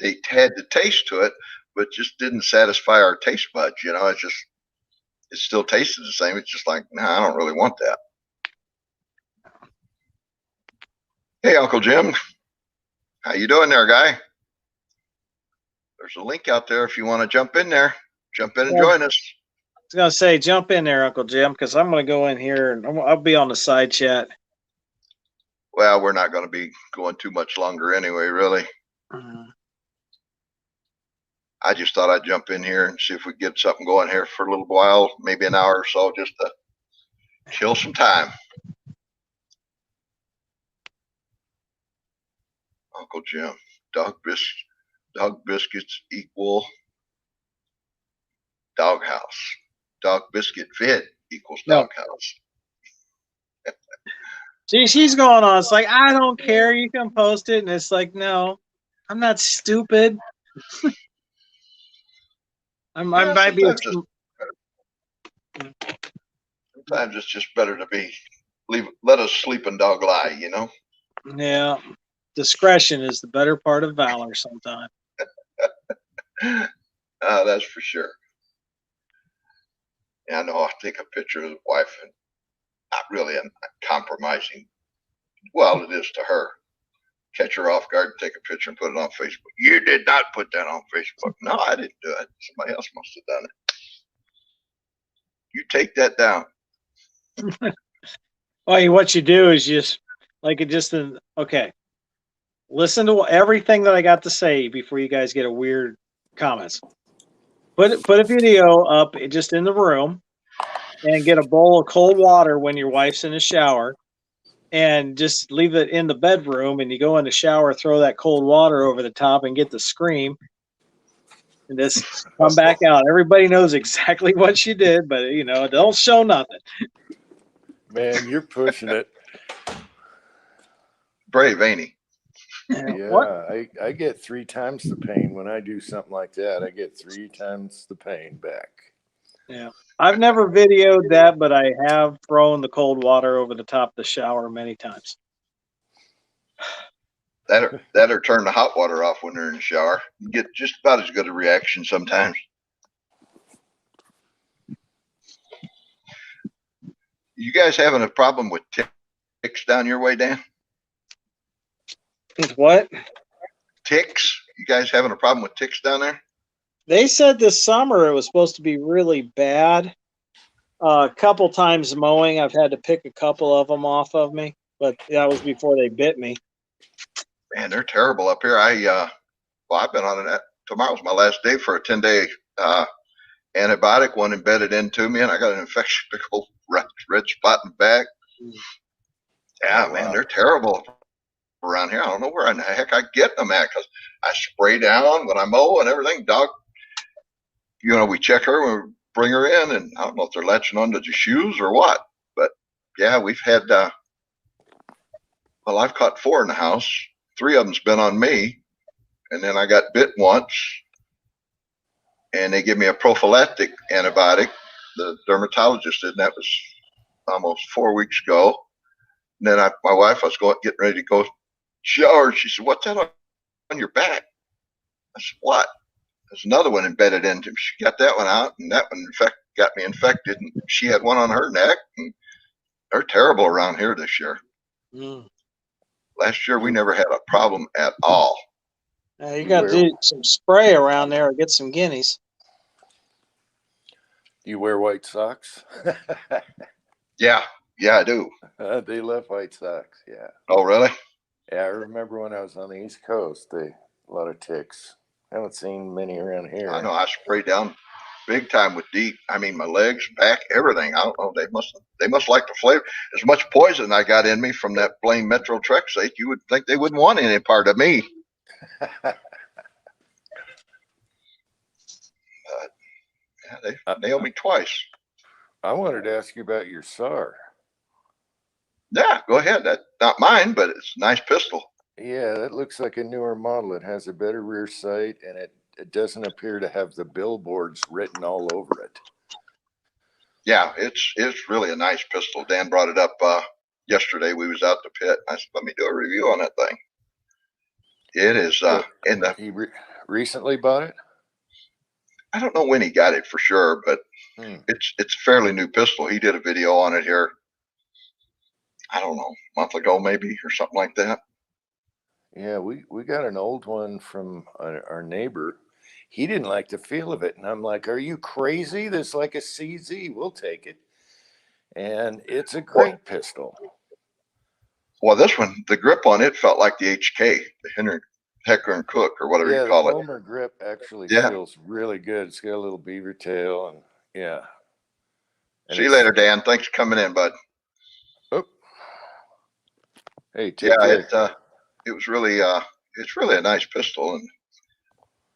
they had the taste to it, but just didn't satisfy our taste buds. You know, it still tasted the same. It's just like, nah, I don't really want that. Hey, Uncle Jim, how you doing there, guy? There's a link out there if you want to jump in there. Jump in and join us. I was going to say, jump in there, Uncle Jim, because I'm going to go in here and I'll be on the side chat. Well, we're not going to be going too much longer anyway, really. I just thought I'd jump in here and see if we get something going here for a little while, maybe an hour or so, just to kill some time. Uncle Jim, dog biscuits equal doghouse. Dog biscuit vid equals doghouse. See, she's going on. It's like, I don't care. You can post it. And it's like, no, I'm not stupid. I might be. Sometimes it's just better to let a sleeping dog lie, you know? Yeah. Discretion is the better part of valor sometimes. That's for sure. Yeah, I know. I'll take a picture of the wife and not really compromising. Well, it is to her. Catch her off guard, take a picture and put it on Facebook. You did not put that on Facebook. No, I didn't do it. Somebody else must have done it. You take that down. Well, what you do is just okay. Listen to everything that I got to say before you guys get a weird comments. Put a video up just in the room and get a bowl of cold water when your wife's in the shower and just leave it in the bedroom and you go in the shower, throw that cold water over the top and get the scream. and just come back out. Everybody knows exactly what she did, but don't show nothing. Man, you're pushing it. Brave, ain't he? What? Yeah, I get 3 times the pain when I do something like that. I get 3 times the pain back. Yeah. I've never videoed that, but I have thrown the cold water over the top of the shower many times. That or turn the hot water off when they're in the shower. You get just about as good a reaction sometimes. You guys having a problem with ticks down your way, Dan? What? Ticks? You guys having a problem with ticks down there? They said this summer it was supposed to be really bad. A couple times mowing, I've had to pick a couple of them off of me, but that was before they bit me. Man, they're terrible up here. I've been on it. Tomorrow's my last day for a 10-day antibiotic one embedded into me, and I got an infection, big old red spot in the back. Yeah, Oh, man, wow. they're terrible around here. I don't know where in the heck I get them at, because I spray down when I mow and everything. Dog, we check her when we bring her in, and I don't know if they're latching onto the shoes or what. But yeah, we've had, I've caught 4 in the house. 3 of them's been on me, and then I got bit once, and they give me a prophylactic antibiotic. The dermatologist did, and that was almost 4 weeks ago. And then my wife was getting ready to go shower. She said, "What's that on your back?" I said, "What?" There's another one embedded into me. She got that one out, and that one got me infected. And she had one on her neck. And they're terrible around here this year. Mm. Last year we never had a problem at all. You got to do some spray around there or get some guineas. You wear white socks? Yeah, I do. They love white socks, yeah. Oh, really? Yeah, I remember when I was on the East Coast, a lot of ticks. I haven't seen many around here. I know. I sprayed down big time with DEET. I mean, my legs, back, everything. I don't know. They must like the flavor. As much poison I got in me from that blame methotrexate, you would think they wouldn't want any part of me. Yeah, they nailed me twice. I wanted to ask you about your SAR. Yeah, go ahead. That's not mine, but it's a nice pistol. Yeah, that looks like a newer model. It has a better rear sight, and it doesn't appear to have the billboards written all over it. Yeah, it's really a nice pistol. Dan brought it up yesterday. We was out the pit. I said, "Let me do a review on that thing." It is in the. He recently bought it? I don't know when he got it for sure, but it's a fairly new pistol. He did a video on it here, I don't know, a month ago maybe, or something like that. Yeah, we got an old one from our neighbor. He didn't like the feel of it, and I'm like, "Are you crazy? This is like a CZ. We'll take it." And it's a great pistol. Well, this one, the grip on it felt like the HK, the Henry Hecker and Cook, or whatever you call the it. Homer grip actually feels really good. It's got a little beaver tail, and yeah. And see you later, Dan. Thanks for coming in, bud. Oh, hey, take care. It was really it's really a nice pistol, and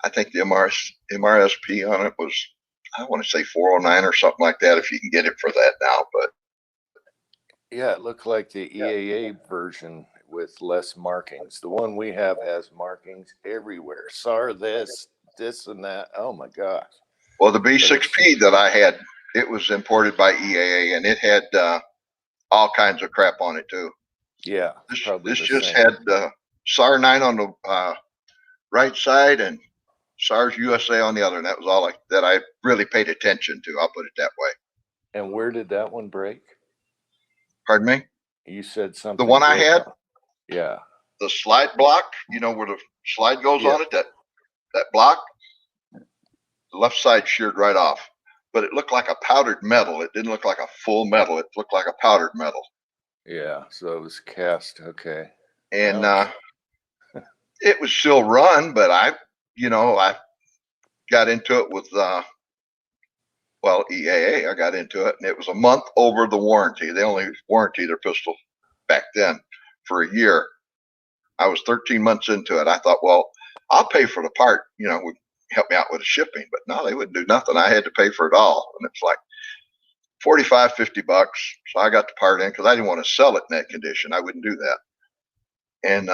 I think the MRSP on it was, I want to say 409 or something like that, if you can get it for that now. But yeah, it looked like the EAA version with less markings. The one we have has markings everywhere. SAR this, and that. Oh my gosh. Well, the B6P that I had, it was imported by EAA, and it had all kinds of crap on it too. Yeah, this just had SAR 9 on the right side and SARS USA on the other, and that was all that I really paid attention to. I'll put it that way. And where did that one break? Pardon me? You said something. The one I had? Yeah. The slide block, where the slide goes on it, that block, the left side sheared right off. But it looked like a powdered metal. It didn't look like a full metal. It looked like a powdered metal. Yeah, so it was cast. Okay. And it was still run, but I got into it with EAA. I got into it, and it was a month over the warranty. They only warranty their pistol back then for a year. I was 13 months into it. I thought, well, I'll pay for the part. help me out with the shipping. But no, they wouldn't do nothing. I had to pay for it all. And it's like 45, 50 bucks. So I got the part in because I didn't want to sell it in that condition. I wouldn't do that. And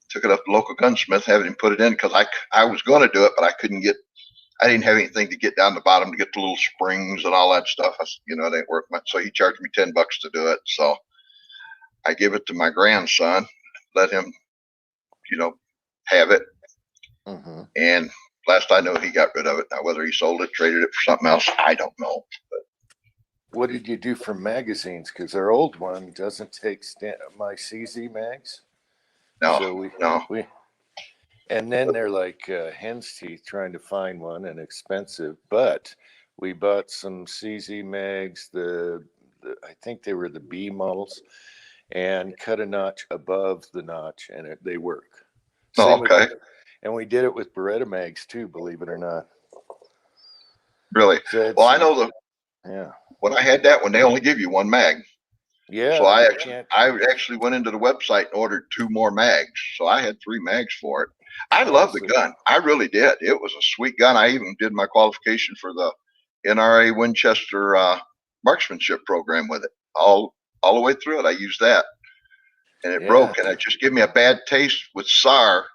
took it up to the local gunsmith, having him put it in because I was going to do it, but I didn't have anything to get down the bottom to get the little springs and all that stuff. It ain't worth much. So he charged me 10 bucks to do it. So I give it to my grandson, let him, have it. Mm-hmm. And last I know, he got rid of it. Now, whether he sold it, traded it for something else, I don't know. But What did you do for magazines? Because our old one doesn't take my CZ mags. no, So no. And then they're like hen's teeth trying to find one and expensive. But we bought some CZ mags, I think they were the B models, and cut a notch above the notch, and they work. Oh, okay. And we did it with Beretta mags too, believe it or not. Really? So Well, I know yeah. when I had that one, they only give you one mag. Yeah. So I actually went into the website and ordered 2 more mags. So I had 3 mags for it. I love the gun. I really did. It was a sweet gun. I even did my qualification for the NRA Winchester marksmanship program with it. All the way through it, I used that. And it broke, and it just gave me a bad taste with SAR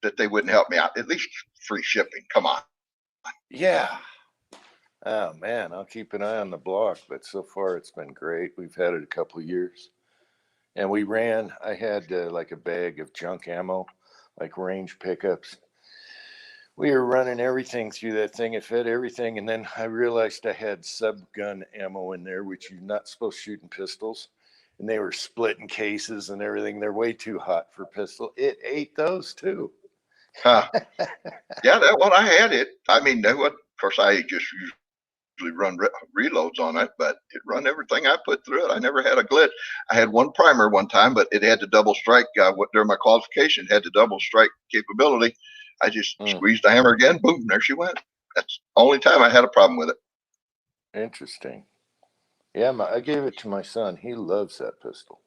that they wouldn't help me out. At least free shipping. Come on. Yeah. Oh man, I'll keep an eye on the block, but so far it's been great. We've had it a couple of years, and I had like a bag of junk ammo, like range pickups. We were running everything through that thing. It fed everything, and then I realized I had sub-gun ammo in there, which you're not supposed to shoot in pistols, and they were splitting cases and everything. They're way too hot for pistol. It ate those too. Huh. Yeah, that one I had it. I mean, of course, I just usually run reloads on it, but it run everything I put through it. I never had a glitch. I had one primer one time, but it had the double strike. During my qualification, it had the double strike capability. I just squeezed the hammer again, boom, there she went. That's the only time I had a problem with it. Interesting. Yeah, I gave it to my son. He loves that pistol.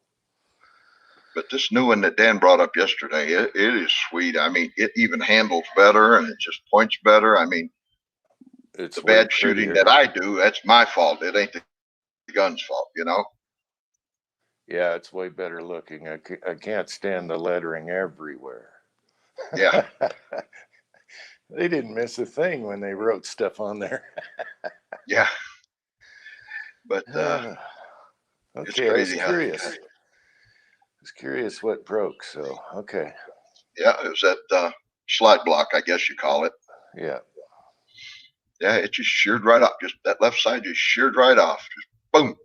But this new one that Dan brought up yesterday, it is sweet. I mean, it even handles better and it just points better. I mean, it's the bad shooting that I do, that's my fault. It ain't the gun's fault, Yeah, it's way better looking. I can't stand the lettering everywhere. Yeah. They didn't miss a thing when they wrote stuff on there. Yeah. But okay, it's crazy. I was curious what broke, so okay. Yeah, it was that slide block, I guess you call it. Yeah. Yeah, it just sheared right off. Just that left side just sheared right off. Just boom.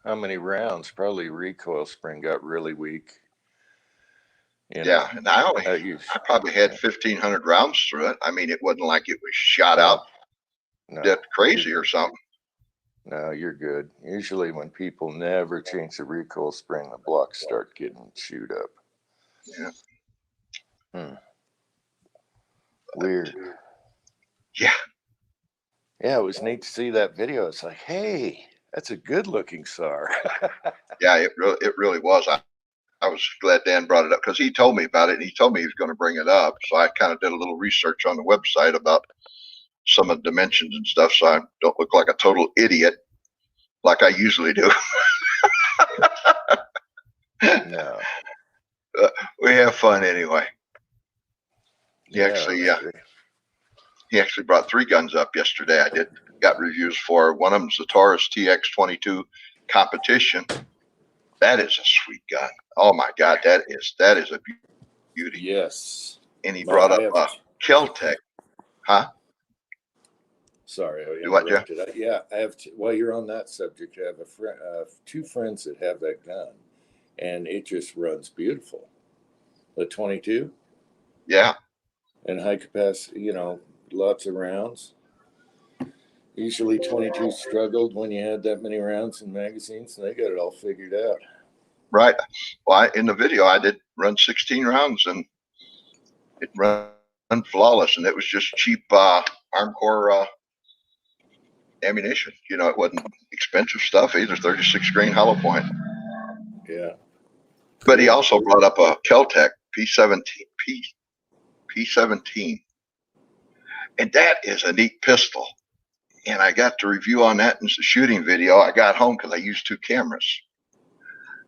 How many rounds? Probably recoil spring got really weak. Yeah, and I probably had 1,500 rounds through it. I mean, it wasn't like it was shot out that crazy or something. No, you're good. Usually when people never change the recoil spring, the blocks start getting chewed up. Yeah. Weird. Yeah. Yeah, it was neat to see that video. It's like, hey, that's a good looking SAR. Yeah, it really was. I was glad Dan brought it up because he told me about it and he told me he was going to bring it up. So I kind of did a little research on the website about some of the dimensions and stuff so I don't look like a total idiot like I usually do. No. We have fun anyway. He actually brought 3 guns up yesterday. I got reviews for one of them's the Taurus TX22 competition. That is a sweet gun. Oh my God, that is a beauty. Yes. And he brought up Kel-Tec. Huh? Sorry, I Do what, Jeff? Yeah, I have. While you're on that subject, I have 2 friends that have that gun, and it just runs beautiful. The 22. Yeah. And high capacity, lots of rounds. Usually 22 struggled when you had that many rounds in magazines, and they got it all figured out. Right. Well, in the video, I did run 16 rounds, and it ran flawless, and it was just cheap Armcorp ammunition. It wasn't expensive stuff either. 36 grain hollow point. Yeah. But he also brought up a Kel-Tec P17 P17. And that is a neat pistol. And I got the review on that and the shooting video. I got home because I used 2 cameras.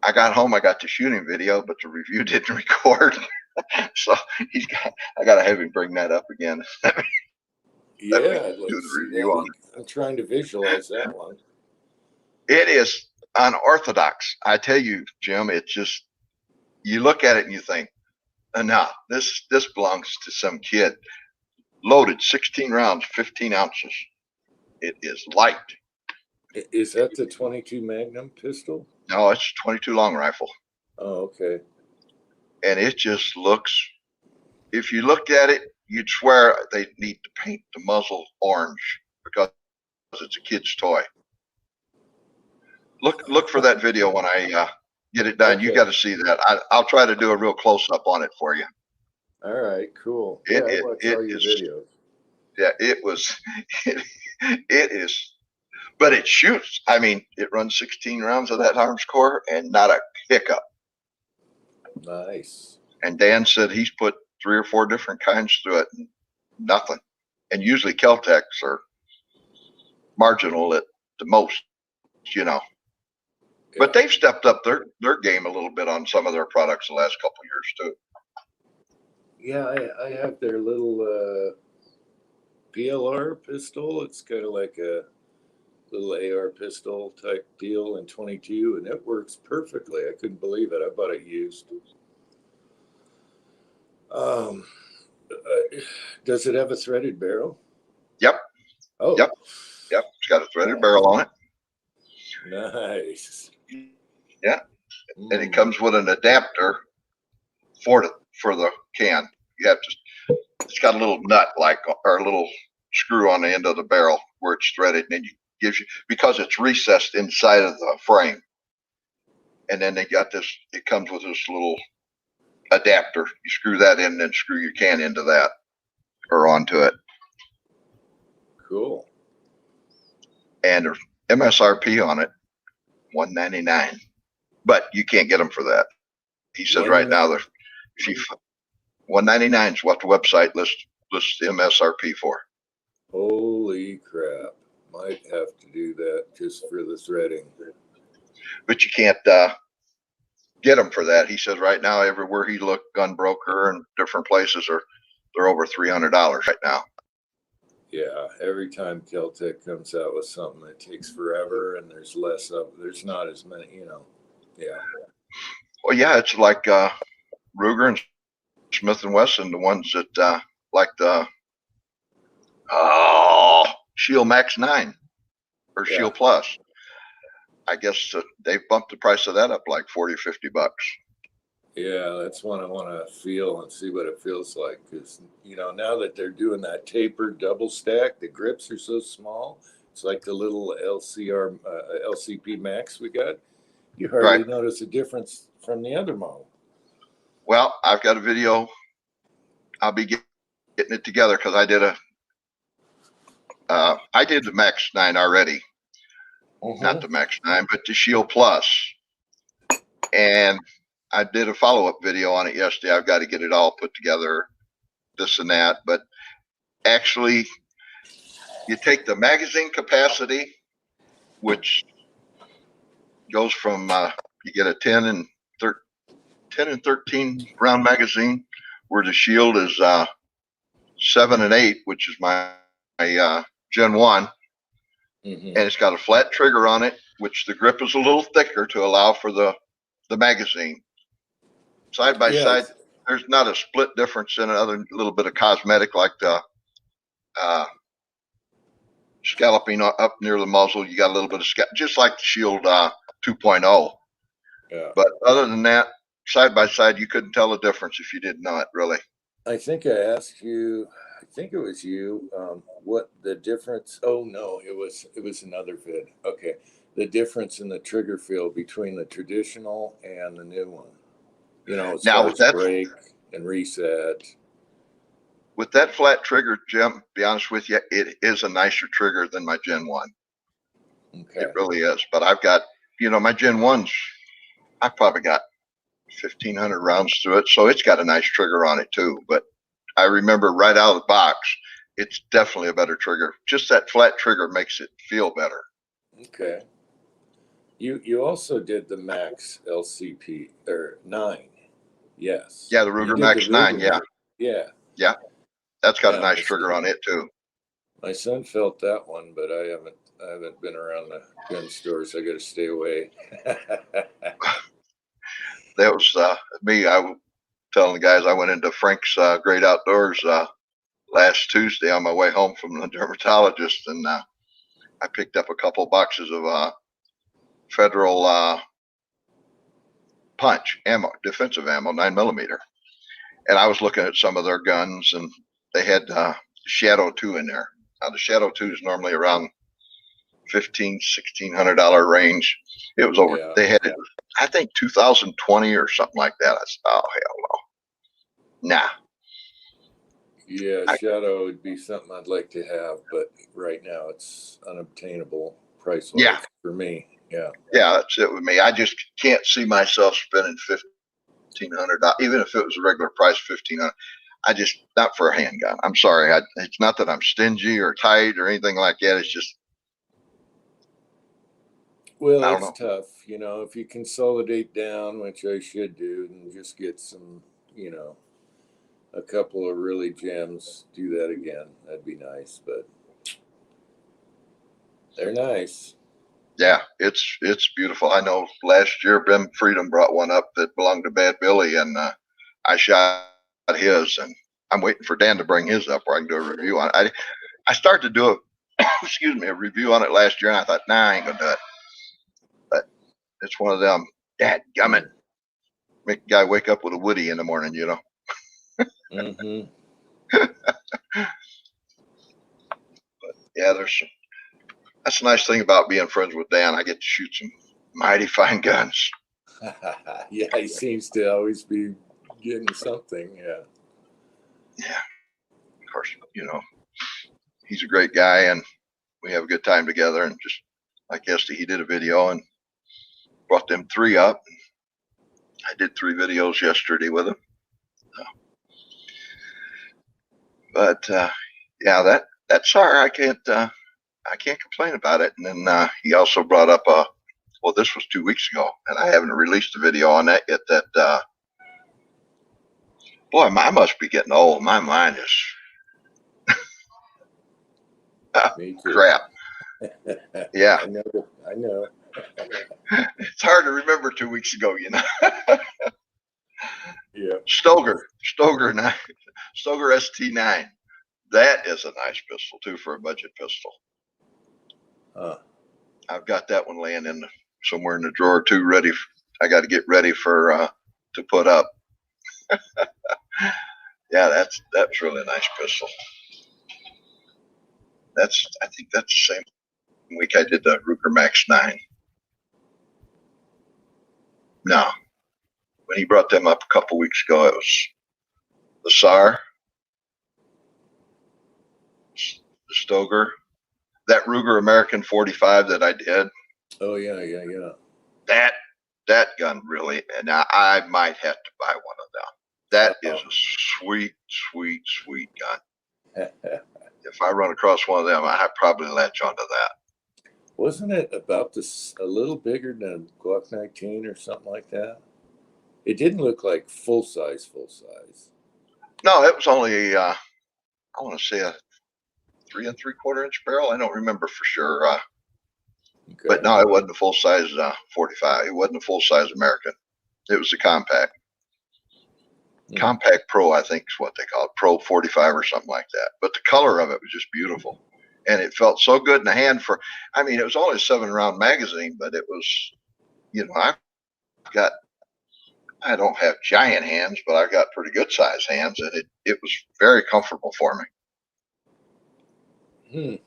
I got home, I got the shooting video, but the review didn't record. So I got to have him bring that up again. Yeah, Let me I'd like do to the see review on that. I'm trying to visualize that one. it. It is unorthodox. I tell you, Jim, it's just, you look at it and you think, nah, this belongs to some kid. Loaded 16 rounds, 15 ounces. It is light. Is that the 22 Magnum pistol? No, it's 22 long rifle. Oh, okay. And it just looks, if you looked at it, you'd swear they need to paint the muzzle orange because it's a kid's toy. Look for that video when I get it done. Okay. You got to see that. I'll try to do a real close up on it for you. All right, cool. Yeah, I watch all your videos. Yeah, it was. It is, but it shoots. I mean, it runs 16 rounds of that arms core and not a hiccup. Nice. And Dan said he's put 3 or 4 different kinds through it, and nothing. And usually Kel-Tecs are marginal at the most, you know. Yeah. But they've stepped up their game a little bit on some of their products the last couple of years too. Yeah, I have their little PLR pistol. It's kind of like a little AR pistol type deal in 22, and it works perfectly. I couldn't believe it. I bought it used. Does it have a threaded barrel? Yep. Oh. Yep. It's got a threaded barrel on it. Nice. Yeah. And it comes with an adapter for the can. You have to, it's got a little nut or a little screw on the end of the barrel where it's threaded, and then gives you, because it's recessed inside of the frame. And then they got this, it comes with this little adapter. You screw that in and then screw your can into that or onto it. Cool. And there's MSRP on it, $199. But you can't get them for that. He says right now they're, if you, $199 is what the website lists the MSRP for. Holy crap. Might have to do that just for the threading. But you can't get them for that. He says right now everywhere he looked, gun broker and different places they're over $300 right now. Yeah, every time Kel-Tec comes out with something, it takes forever, and there's less of. There's not as many, you know. Yeah. Well, yeah, it's like Ruger and Smith and Wesson, the ones that like the Shield Max 9 or Yeah. Shield Plus. I guess they've bumped the price of that up like 40 or 50 bucks. Yeah, that's one I want to feel and see what it feels like. Because, you know, now that they're doing that tapered double stack, the grips are so small. It's like the little LCP Max we got. You hardly notice a difference from the other model. Well, I've got a video. I'll be getting it together because I did the Max 9 already. Not the Max 9, but the Shield Plus. And I did a follow-up video on it yesterday. I've got to get it all put together, this and that. But actually, you take the magazine capacity, which goes from, you get a 10 and 13 round magazine, where the Shield is 7 and 8, which is my Gen 1. And it's got a flat trigger on it, which the grip is a little thicker to allow for the magazine. Side by side, there's not a split difference in another little bit of cosmetic like the scalloping up near the muzzle. You got a little bit of just like the Shield 2.0. Yeah. But other than that, side by side, you couldn't tell the difference if you didn't know it, really. I think I asked you, I think it was you, what the difference. Oh no, it was another vid. Okay, the difference in the trigger feel between the traditional and the new one. You know, as far as break and reset. With that flat trigger, Jim, to be honest with you, it is a nicer trigger than my Gen 1. Okay. It really is. But I've got, you know, my Gen 1's, I've probably got 1,500 rounds through it, so it's got a nice trigger on it too. But I remember right out of the box, it's definitely a better trigger. Just that flat trigger makes it feel better. Okay. You also did the Max LCP or 9. Yes. Yeah, the You Ruger did the Max 9. Ruger. Yeah, Yeah. yeah, that's got a Yeah. nice trigger on it too. My son felt that one, but I haven't been around the gun stores. I got to stay away. That was me. I was telling the guys I went into Frank's Great Outdoors last Tuesday on my way home from the dermatologist, and I picked up a couple boxes of Federal punch ammo, defensive ammo, 9mm. And I was looking at some of their guns, and they had Shadow 2 in there. Now the Shadow 2 is normally around $1,600 range. It was over. Yeah. They had it, I think, 2020 or something like that. I said, "Oh hell no, nah." Yeah, Shadow would be something I'd like to have, but right now it's unobtainable price wise Yeah, for me. Yeah. yeah, that's it with me. I just can't see myself spending $1,500, even if it was a regular price, $1,500. I just not for a handgun. I'm sorry. It's not that I'm stingy or tight or anything like that. It's just Well, I don't it's know. tough, if you consolidate down, which I should do, and just get some, a couple of really gems, do that again. That'd be nice, but they're nice. Yeah, it's beautiful. I know last year Ben Freedom brought one up that belonged to Bad Billy, and I shot his, and I'm waiting for Dan to bring his up where I can do a review on it. I started to do a excuse me, a review on it last year, and I thought, nah, I ain't gonna do it. But it's one of them, dad gummit, make a guy wake up with a Woody in the morning, you know. Mm-hmm. Yeah, that's a nice thing about being friends with Dan. I get to shoot some mighty fine guns. Yeah, he seems to always be getting something. Yeah. Yeah, of course, he's a great guy, and we have a good time together. And just like yesterday, he did a video and brought them three up. I did 3 videos yesterday with him. But yeah, that's sorry, I can't complain about it. And then he also brought up well, this was 2 weeks ago, and I haven't released a video on that yet. That boy, I must be getting old. My mind is Me too. crap. Yeah, I know. I know. it's hard to remember 2 weeks ago. Yeah. Stoger Stoger ST9. That is a nice pistol too for a budget pistol. I've got that one laying in somewhere in the drawer too, ready. I got to get ready for to put up. Yeah, that's really a nice pistol. I think that's the same week I did the Ruger Max 9. No, when he brought them up a couple weeks ago, it was the SAR, the Stoger, that Ruger American 45 that I did. Oh yeah, yeah, yeah. That gun really, and I might have to buy one of them. That is a sweet, sweet, sweet gun. If I run across one of them, I probably latch onto that. Wasn't it about this a little bigger than Glock 19 or something like that? It didn't look like full size. No, it was only I want to say a 3 3/4 inch barrel. I don't remember for sure. Okay. But no, it wasn't a full size 45. It wasn't a full size American. It was a compact. Compact Pro, I think is what they call it, Pro 45 or something like that. But the color of it was just beautiful, and it felt so good in the hand. I mean, it was only a 7-round magazine, but it was, I don't have giant hands, but I've got pretty good size hands, and it was very comfortable for me.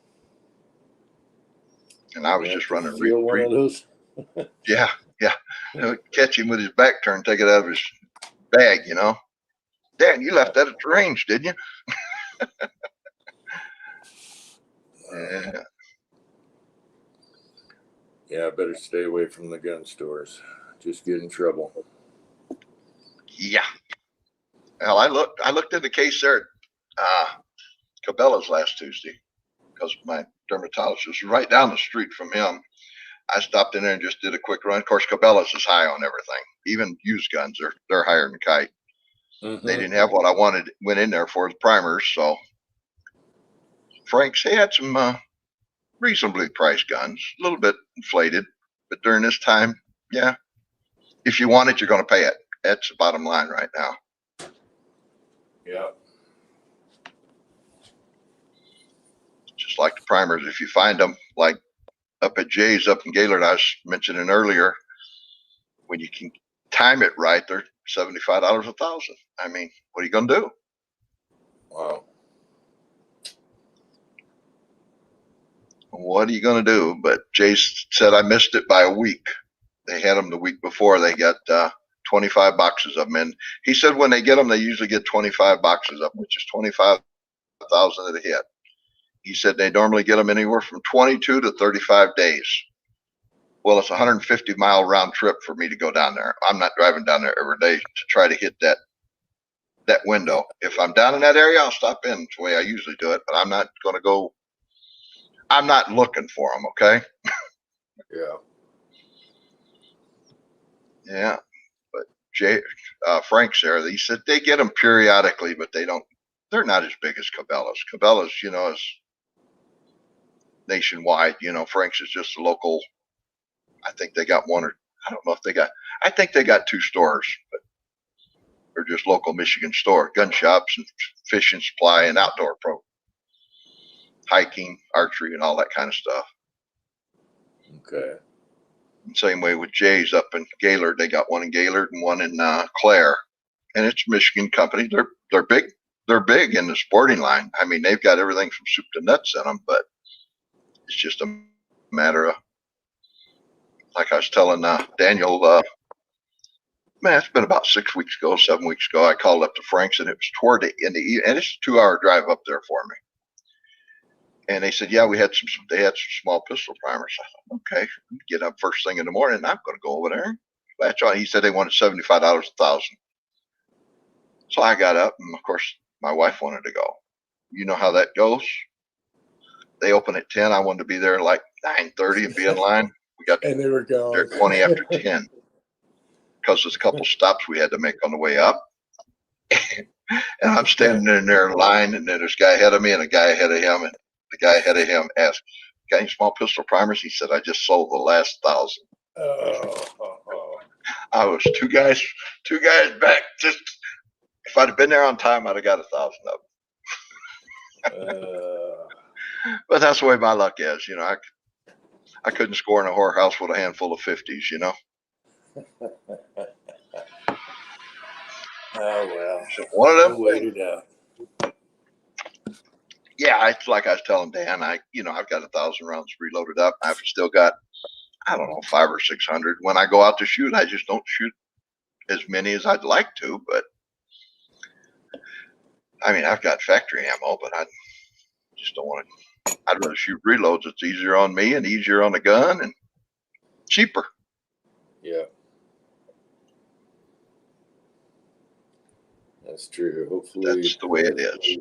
And I was just running one of those. Yeah. Catch him with his back turned, take it out of his bag, Dan, you left that at the range, didn't you? Yeah. Yeah, I better stay away from the gun stores. Just get in trouble. Yeah. Well, I looked in the case there Cabela's last Tuesday because my dermatologist was right down the street from him. I stopped in there and just did a quick run. Of course, Cabela's is high on everything. Even used guns, they're higher than Kite. They didn't have what I wanted. Went in there for the primers. So Frank's, he had some reasonably priced guns, a little bit inflated, but during this time, yeah, if you want it, you're going to pay it. That's the bottom line right now. Yeah. Just like the primers, if you find them, like up at Jay's up in Gaylord, I was mentioning earlier, when you can time it right, they're $75 a thousand. I mean, what are you going to do? Wow. What are you going to do? But Jay said I missed it by a week. They had them the week before. They got 25 boxes of them. And he said when they get them, they usually get 25 boxes of them, which is 25,000 at a hit. He said they normally get them anywhere from 22 to 35 days. Well, it's a 150-mile round trip for me to go down there. I'm not driving down there every day to try to hit that window. If I'm down in that area, I'll stop in the way I usually do it, but I'm not going to go. I'm not looking for them. Okay. Yeah. Yeah. But Frank's there. He said they get them periodically, but they're not as big as Cabela's. Cabela's, is nationwide. Frank's is just a local. I think they got one, or I don't know if they got. I think they got 2 stores, but they're just local Michigan store, gun shops and fishing supply and outdoor hiking, archery, and all that kind of stuff. Okay. Same way with Jay's up in Gaylord. They got one in Gaylord and one in Clare, and it's a Michigan company. They're big. They're big in the sporting line. I mean, they've got everything from soup to nuts in them, but it's just a matter of, like I was telling Daniel, man, it's been about 6 weeks ago, 7 weeks ago. I called up to Frank's, and it was toward the end of the, and it's a 2-hour drive up there for me. And they said, yeah, they had some small pistol primers. I thought, okay, get up first thing in the morning. I'm going to go over there. That's all. He said they wanted $75 a thousand. So I got up, and of course, my wife wanted to go. You know how that goes. They open at 10. I wanted to be there like 9:30 and be in line. We got And they were gone. there 20 after 10 because there's a couple stops we had to make on the way up. And I'm standing in there in line, and then there's a guy ahead of me and a guy ahead of him. And the guy ahead of him asked, got any small pistol primers? He said, I just sold the last 1,000. Oh. I was two guys back. Just if I'd have been there on time, I'd have got 1,000 of them. But that's the way my luck is. I couldn't score in a whorehouse with a handful of 50s, Oh, well. So one of them We'll wait it out. Yeah, it's like I was telling Dan, I've got 1,000 rounds reloaded up. I've still got, I don't know, 500 or 600. When I go out to shoot, I just don't shoot as many as I'd like to, but I mean, I've got factory ammo, but I just don't want to. I'd rather shoot reloads. It's easier on me and easier on the gun and cheaper. Yeah. That's true. Hopefully. That's the way it is.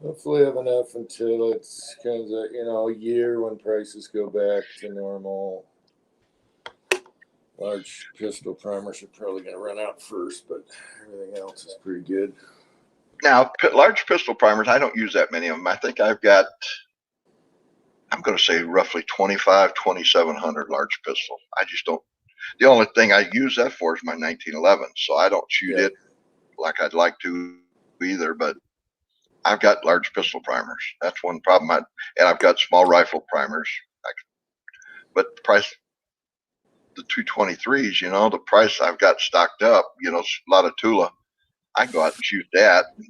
Hopefully have enough until it's kind of a year when prices go back to normal. Large pistol primers are probably going to run out first, but everything else is pretty good. Now, large pistol primers, I don't use that many of them. I think I've got, I'm going to say roughly 2,700 large pistol. I just don't. The only thing I use that for is my 1911, so I don't shoot it like I'd like to either, but I've got large pistol primers. That's one problem. And I've got small rifle primers. But the price, the 223s, the price I've got stocked up, a lot of Tula. I can go out and shoot that and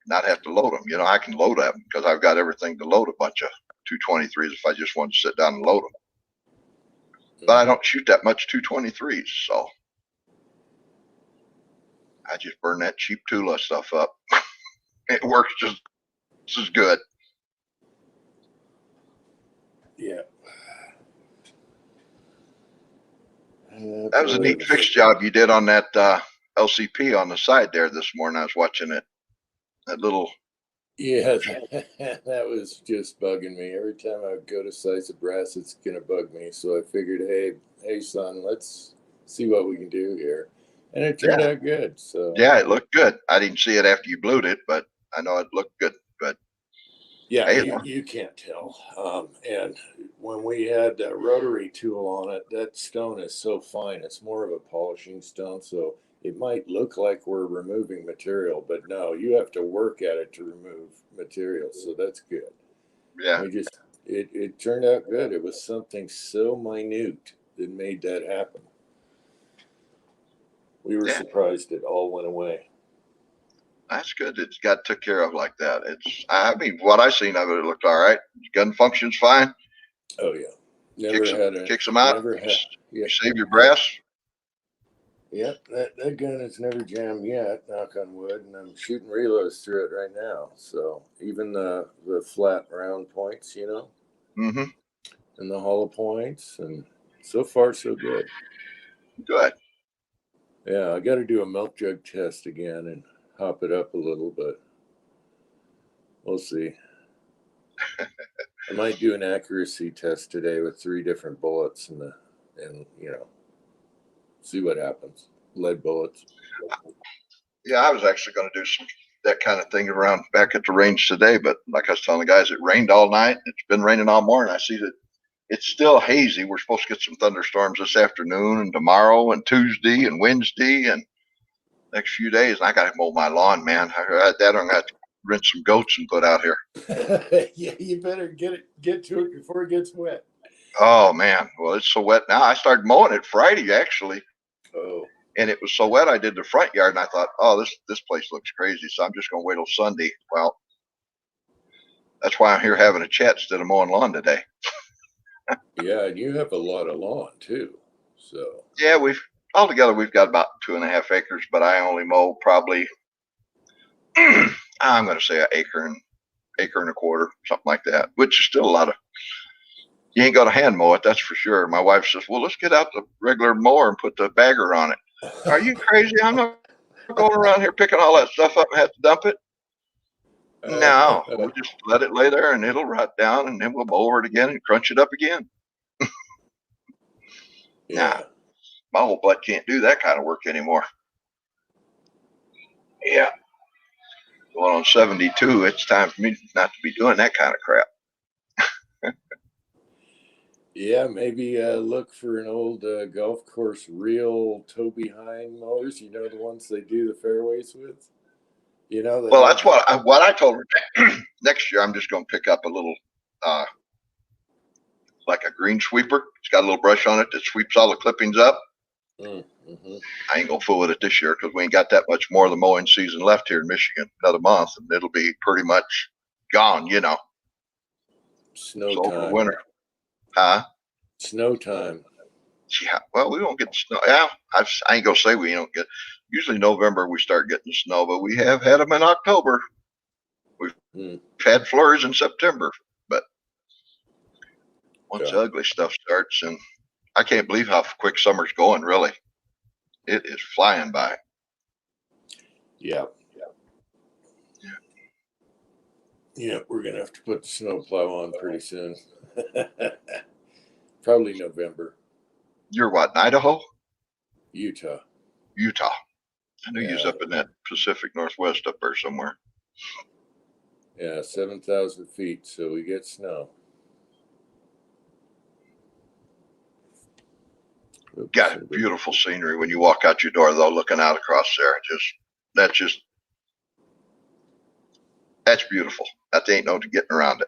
not have to load them. I can load them because I've got everything to load a bunch of 223s if I just want to sit down and load them. But I don't shoot that much 223s, so I just burn that cheap Tula stuff up. It works just as good. Yeah. That was a neat fix job you did on that LCP on the side there this morning. I was watching it. That little Yeah, that was just bugging me. Every time I go to slice of brass, it's gonna bug me. So I figured, hey, son, let's see what we can do here, and it turned Yeah, out good. So yeah, it looked good. I didn't see it after you blued it, but I know it looked good. But yeah, hey, you can't tell. And when we had a rotary tool on it, that stone is so fine. It's more of a polishing stone, so it might look like we're removing material, but no, you have to work at it to remove material. So that's good. yeah, We just it turned out good. It was something so minute that made that happen. We were yeah, surprised it all went away. that's good. It's got took care of like that. I mean, what I seen of it, it looked all right. Gun functions fine. Oh yeah, Kicks never them, had a kicks them out. never had You yeah save your yeah brass. yeah. That gun has never jammed yet. Knock on wood, and I'm shooting reloads through it right now. So even the flat round points, Mm-hmm. and the hollow points, and so far so good. Good. Yeah, I got to do a milk jug test again and hop it up a little, but we'll see. I might do an accuracy test today with 3 different bullets and see what happens. Lead bullets. Yeah, I was actually going to do some that kind of thing around back at the range today, but like I was telling the guys, it rained all night. It's been raining all morning. I see that it's still hazy. We're supposed to get some thunderstorms this afternoon and tomorrow and Tuesday and Wednesday and next few days. And I got to mow my lawn, man. I'm going to have to rinse some goats and put out here. Yeah, you better get to it before it gets wet. Oh man, well it's so wet now. I started mowing it Friday actually, Oh, and it was so wet. I did the front yard, and I thought, oh, this place looks crazy. So I'm just going to wait till Sunday. Well, that's why I'm here having a chat instead of mowing lawn today. yeah, and you have a lot of lawn too. So, Yeah, we've got about 2.5 acres, but I only mow probably I'm going to say an acre and a quarter, something like that, which is still a lot of. You ain't got to hand mow it, that's for sure. My wife says, "Well, let's get out the regular mower and put the bagger on it." Are you crazy? I'm not going around here picking all that stuff up and have to dump it. No, we'll just let it lay there and it'll rot down, and then we'll mow over it again and crunch it up again. Nah, yeah, my whole butt can't do that kind of work anymore. Yeah, going on 72, it's time for me not to be doing that kind of crap. yeah. Maybe look for an old golf course reel tow behind mowers. You know the ones they do the fairways with. That Well, have that's the. what I told her. Next year, I'm just going to pick up a little, uh, like a green sweeper. It's got a little brush on it that sweeps all the clippings up. Mm-hmm. I ain't gonna fool with it this year because we ain't got that much more of the mowing season left here in Michigan. Another month, and it'll be pretty much gone. Snow So over the time. winter, huh? Snow time. Yeah. Well, we won't get the snow. Yeah, I ain't gonna say we don't get. Usually November we start getting the snow, but we have had them in October. We've Mm, had flurries in September, but once yeah. the ugly stuff starts, and I can't believe how quick summer's going. Really, it is flying by. Yeah. Yeah. We're gonna have to put the snow plow on pretty soon. Probably November. You're what, in Idaho? Utah. Utah. I knew you was Yeah. up in that Pacific Northwest up there somewhere. Yeah. 7,000 feet. So we get snow. Oops. Got beautiful scenery when you walk out your door, though, looking out across there. That's just that's beautiful. That ain't no getting around it.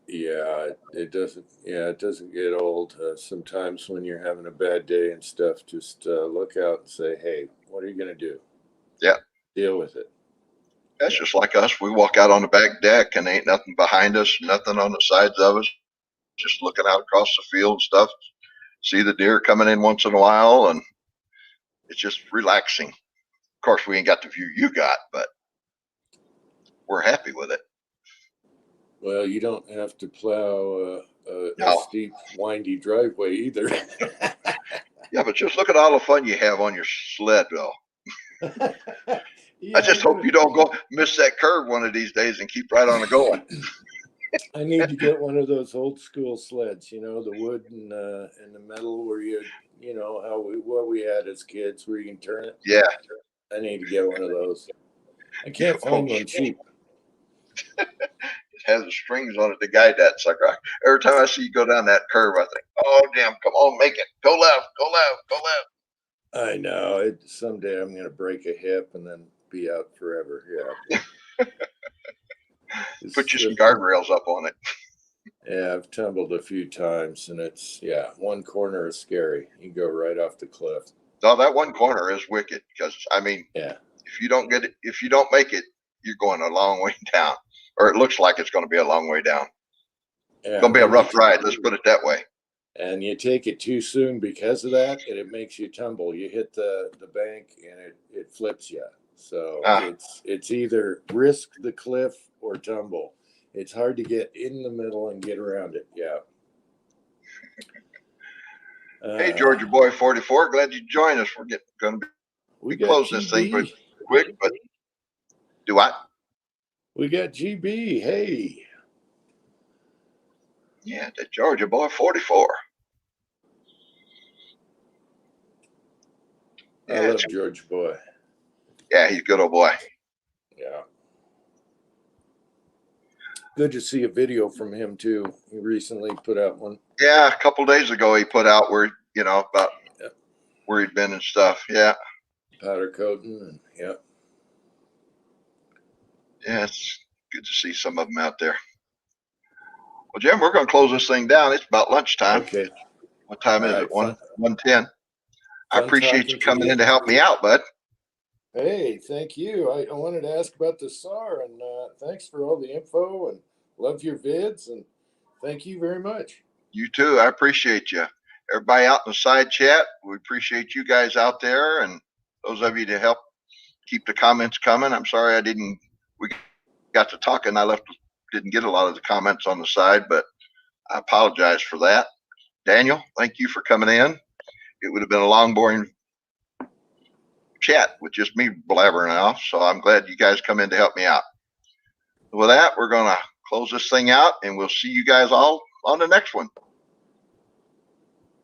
Yeah, it doesn't. Yeah, it doesn't get old. Sometimes when you're having a bad day and stuff, just look out and say, "Hey, what are you gonna do? Yeah, Deal with it." that's Yeah, just like us. We walk out on the back deck and ain't nothing behind us, nothing on the sides of us. Just looking out across the field and stuff. See the deer coming in once in a while, and it's just relaxing. Of course, we ain't got the view you got, but we're happy with it. well, you don't have to plow a No, steep, windy driveway either. yeah, but just look at all the fun you have on your sled, though. Yeah, I just hope you don't go miss that curve one of these days and keep right on the going. I need to get one of those old school sleds, you know, the wood and the metal where you know, what we had as kids where you can turn it. Yeah. I need to get one of those. I can't Oh, find one cheap. it has the strings on it to guide that sucker. Every time I see you go down that curve, I think, oh, damn, come on, make it. Go left, go left, go left. I know. Someday I'm going to break a hip and then be out forever. Yeah. Put you some The, guardrails up on it. yeah, I've tumbled a few times and one corner is scary. You go right off the cliff. No, that one corner is wicked because, I mean, Yeah. if you don't get it, if you don't make it, you're going a long way down, or it looks like it's going to be a long way down. Yeah. Going to be a rough ride. Let's put it that way. And you take it too soon because of that, and it makes you tumble. You hit the bank, and it flips you. So it's either risk the cliff or tumble. It's hard to get in the middle and get around it. Yeah. Hey, Georgia Boy 44, glad you joined us. We're going to we be got closing this thing pretty quick, but do what? We got GB. Hey. Yeah, the Georgia Boy 44. I love George Boy. Yeah, he's a good old boy. Yeah. Good to see a video from him too. He recently put out one. Yeah, a couple days ago he put out where, you know, about where he'd been and stuff. Yeah. Powder coating and Yeah, it's good to see some of them out there. Well, Jim, we're going to close this thing down. It's about lunchtime. Okay. What time is it? 1:10. I appreciate you coming in to help me out, bud. Hey, thank you. I wanted to ask about the SAR, and thanks for all the info, and love your vids, and thank you very much. You too. I appreciate you. Everybody out in the side chat, we appreciate you guys out there, and those of you to help keep the comments coming. I'm sorry we got to talking. Didn't get a lot of the comments on the side, but I apologize for that. Daniel, thank you for coming in. It would have been a long, boring chat with just me blabbering off. So I'm glad you guys come in to help me out. With that, we're going to close this thing out, and we'll see you guys all on the next one.